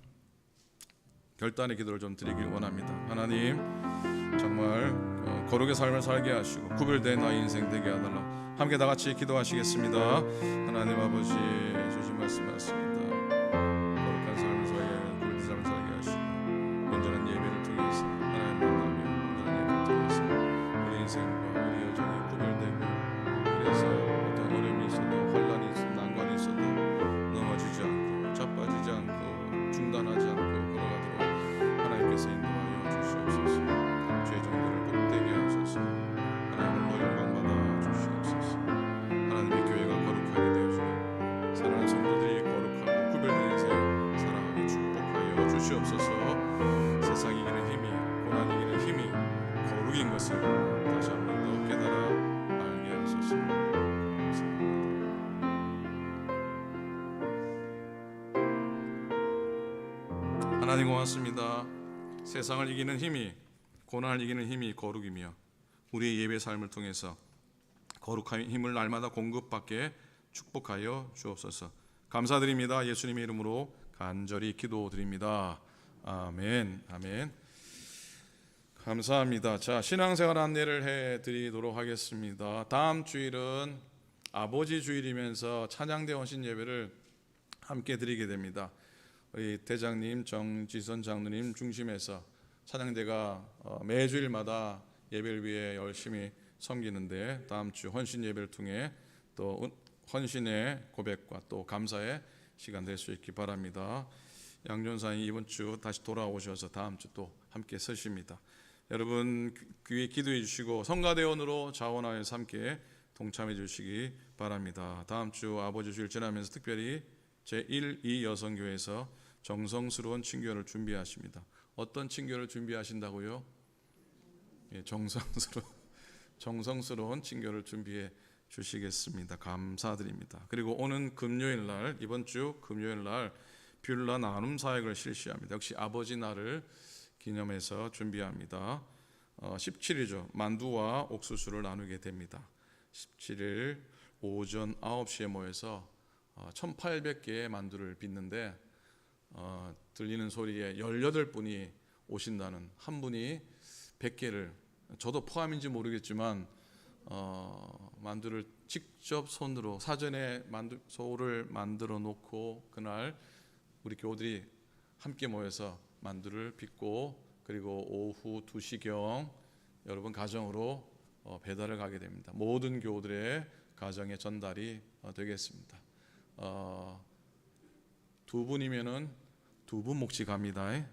결단의 기도를 좀 드리길 원합니다. 하나님, 정말 거룩의 삶을 살게 하시고 구별된 나의 인생 되게 해달라. 함께 다 같이 기도하시겠습니다. 하나님 아버지, 주신 말씀 맞습니다. 거룩한 삶을 살게 하고 구별된 삶을 살게 하시고 온전한 예배를 통해서 하나님 만나며 온전한 예배를 통해서 우리 인생과 우리 여정이 구별되고 그래서 어떤 어려움이 있어도 환난이 있어도 난관이 있어도 넘어지지 않고 자빠지지 않고 중단하지 않고 걸어가도록 하나님께서 인도하여 주시옵소서. 죄 정도를 복되게 하소서. 하나님을 영광받아 주시옵소서. 하나님의 교회가 거룩하게 되어주고 사랑하는 성도들이 거룩하고 구별된 인생 살아가게 축복하여 주시옵소서. 세상 이기는 힘이, 고난 이기는 힘이 거룩인 것을 다시 한 번 더 깨달아 알게 하소서. 하나님 고맙습니다. 세상을 이기는 힘이, 고난을 이기는 힘이 거룩이며 우리의 예배 삶을 통해서 거룩한 힘을 날마다 공급받게 축복하여 주옵소서. 감사드립니다. 예수님의 이름으로 간절히 기도드립니다. 아멘. 아멘. 감사합니다. 자, 신앙생활 안내를 해드리도록 하겠습니다. 다음 주일은 아버지 주일이면서 찬양대 헌신 예배를 함께 드리게 됩니다. 우리 대장님, 정지선 장로님 중심에서 찬양대가 매주일마다 예배를 위해 열심히 섬기는데 다음 주 헌신 예배를 통해 또 헌신의 고백과 또 감사의 시간 될 수 있기 바랍니다. 양전사님 이번 주 다시 돌아오셔서 다음 주 또 함께 서십니다. 여러분 귀에 기도해 주시고 성가대원으로 자원하여서 함께 동참해 주시기 바랍니다. 다음 주 아버지 주일 지나면서 특별히 제1, 2 여성교회에서 정성스러운 친교를 준비하십니다. 어떤 친교를 준비하신다고요? 예, 정성스러운 친교를 준비해 주시겠습니다. 감사드립니다. 그리고 오는 금요일 날, 이번 주 금요일 날 뷰라 나눔 사역을 실시합니다. 역시 아버지 날을 기념해서 준비합니다. 17일이죠. 만두와 옥수수를 나누게 됩니다. 17일 오전 9시에 모여서 1800개의 만두를 빚는데 들리는 소리에 18분이 오신다는, 한 분이 100개를, 저도 포함인지 모르겠지만 만두를 직접 손으로 사전에 소를 만들어 놓고 그날 우리 교우들이 함께 모여서 만두를 빚고 그리고 오후 2시경 여러분 가정으로 배달을 가게 됩니다. 모든 교우들의 가정에 전달이 되겠습니다. 두 분이면은 두 분 몫이 갑니다.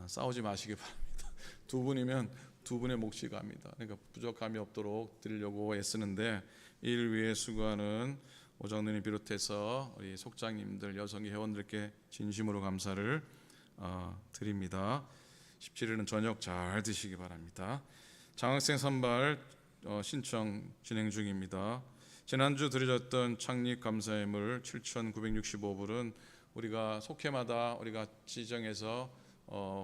싸우지 마시기 바랍니다. 두 분이면 두 분의 몫이 갑니다. 그러니까 부족함이 없도록 드리려고 애쓰는데 이를 위해 수고하는 오장로님 비롯해서 우리 속장님들, 여성의 회원들께 진심으로 감사를 드립니다. 17일은 저녁 잘 드시기 바랍니다. 장학생 선발 신청 진행 중입니다. 지난주 드려졌던 창립 감사예물 7,965불은 우리가 속회마다 우리가 지정해서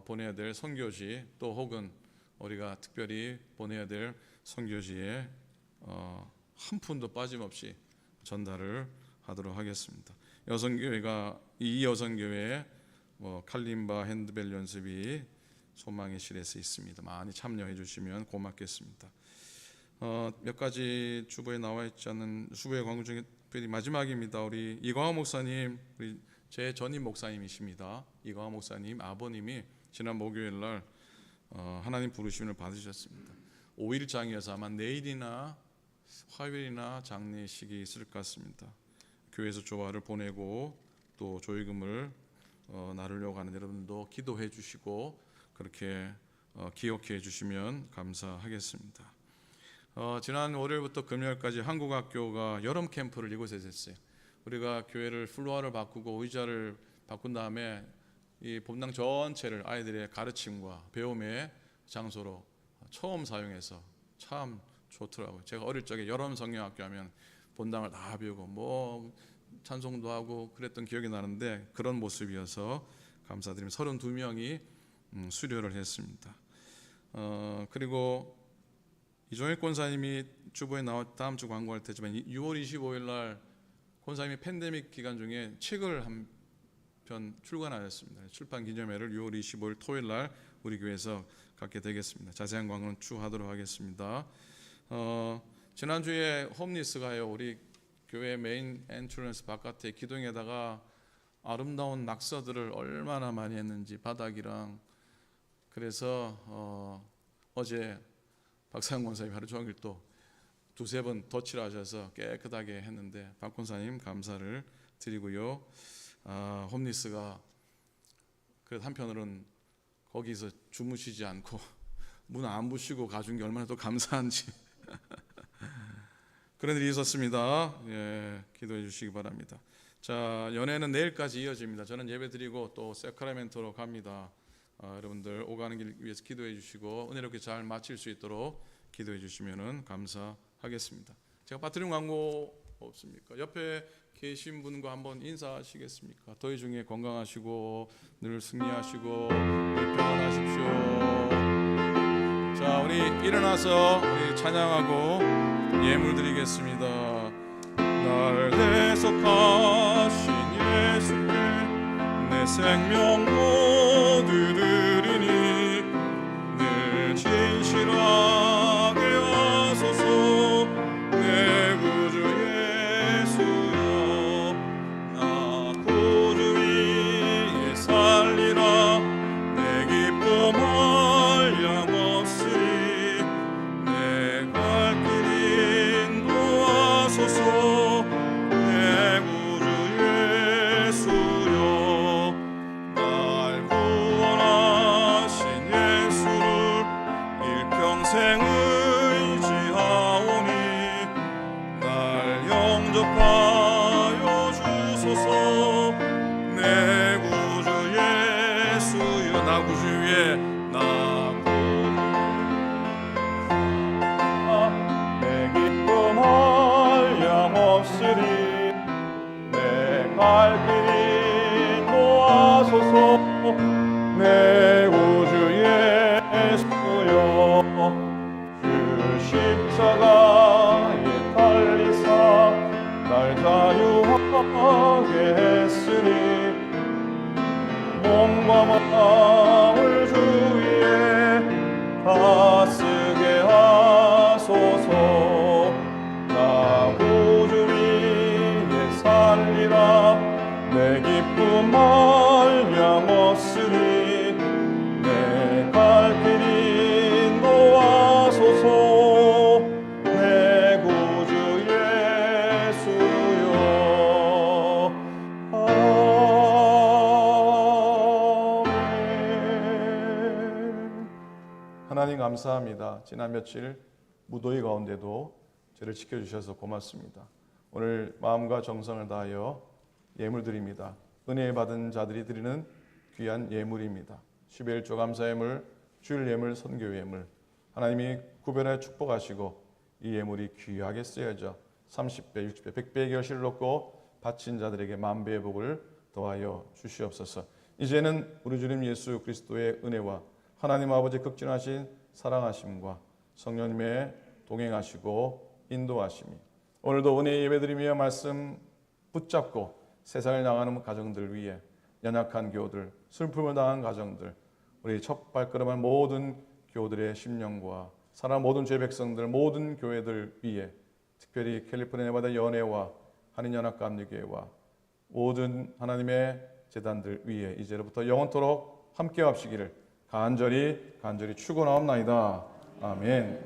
보내야 될 선교지, 또 혹은 우리가 특별히 보내야 될 선교지에 한 푼도 빠짐없이 전달을 하도록 하겠습니다. 여성교회가 이 여성교회 칼림바 핸드벨 연습이 소망의 실에서 있습니다. 많이 참여해 주시면 고맙겠습니다. 몇 가지 주보에 나와 있지 않은 수고의 광고 중에 특별히 마지막입니다. 우리 이광화 목사님, 우리 제 전임 목사님이십니다. 이광화 목사님 아버님이 지난 목요일 날 하나님 부르심을 받으셨습니다. 5일장이어서 아마 내일이나 화요일이나 장례식이 있을 것 같습니다. 교회에서 조화를 보내고 또 조의금을 나누려고 하는 여러분도 기도해 주시고 그렇게 기억해 주시면 감사하겠습니다. 지난 월요일부터 금요일까지 한국학교가 여름 캠프를 이곳에서 했어요. 우리가 교회를 플로어를 바꾸고 의자를 바꾼 다음에 이 본당 전체를 아이들의 가르침과 배움의 장소로 처음 사용해서 참 좋더라고요. 제가 어릴 적에 여름 성경학교 하면 본당을 다 비우고 뭐 찬송도 하고 그랬던 기억이 나는데 그런 모습이어서 감사드리며 32명이 수료를 했습니다. 그리고 이종일 권사님이 주보에 다음 주 광고할 테지만 6월 25일 날 권사님이 팬데믹 기간 중에 책을 한 편 출간하였습니다. 출판 기념회를 6월 25일 토요일 날 우리 교회에서 갖게 되겠습니다. 자세한 광고는 추후하도록 하겠습니다. 지난주에 홈리스가요, 우리 교회 메인 엔트런스 바깥에 기둥에다가 아름다운 낙서들을 얼마나 많이 했는지 바닥이랑. 그래서 어제 박상훈 권사님 하루 종일 또 두세 번 덧칠을 하셔서 깨끗하게 했는데 박 권사님 감사를 드리고요. 홈리스가 그 한편으로는 거기서 주무시지 않고 문 안 부시고 가준 게 얼마나 또 감사한지 그런 일이 있었습니다. 예, 기도해 주시기 바랍니다. 자, 연회는 내일까지 이어집니다. 저는 예배 드리고 또 세크라멘토로 갑니다. 여러분들 오가는 길 위해서 기도해 주시고 은혜롭게 잘 마칠 수 있도록 기도해 주시면 감사하겠습니다. 제가 빠뜨린 광고 없습니까? 옆에 계신 분과 한번 인사하시겠습니까? 더위 중에 건강하시고 늘 승리하시고 늘 평안하십시오. 자, 우리 일어나서 우리 찬양하고 예물 드리겠습니다. 날 대속하신 예수께 내 생명 모두 드리니 늘 진실하게 하소서. 내 구주 예수여, 나 구주 위에 살리라. 내 기쁨 한량없으리 내 갈 길 인도하소서. 내 구주 예수여, 날 구원하신 예수를 일평생 의지하오니 날 영접하여 주소서. 내 구주 예수여, 나 구주 위에 내 기쁨 한량없으리 내 갈 길 인도하소서. 내 구주 예수여, 주 십자가에 달리사 날 자유하게 했으니 몸과 마음을 주 위에 다 쓰게 하소서. 나 구주 위에 살리라. 내 기쁨 한량없으리 내 갈 길 인도하소서. 하나님 감사합니다. 지난 며칠 무더위 가운데도 저를 지켜주셔서 고맙습니다. 오늘 마음과 정성을 다하여 예물 드립니다. 은혜 받은 자들이 드리는 귀한 예물입니다. 11조 감사 예물, 주일 예물, 선교 예물, 하나님이 구별해 축복하시고 이 예물이 귀하게 쓰여져 30배, 60배, 100배의 결실을 얻고 바친 자들에게 만배의 복을 더하여 주시옵소서. 이제는 우리 주님 예수 그리스도의 은혜와 하나님 아버지의 극진하신 사랑하심과 성령님의 동행하시고 인도하심이 오늘도 은혜 예배드리며 말씀 붙잡고 세상을 나가는 가정들 위해 연약한 교우들, 슬픔을 당한 가정들, 우리 첫 발걸음한 모든 교우들의 심령과 사랑하는 모든 죄 백성들, 모든 교회들 위해 특별히 캘리포니아 네바다 연회와 한인연합감리교회와 모든 하나님의 제단들 위해 이제로부터 영원토록 함께 합시기를 간절히 축원하옵나이다. 아멘.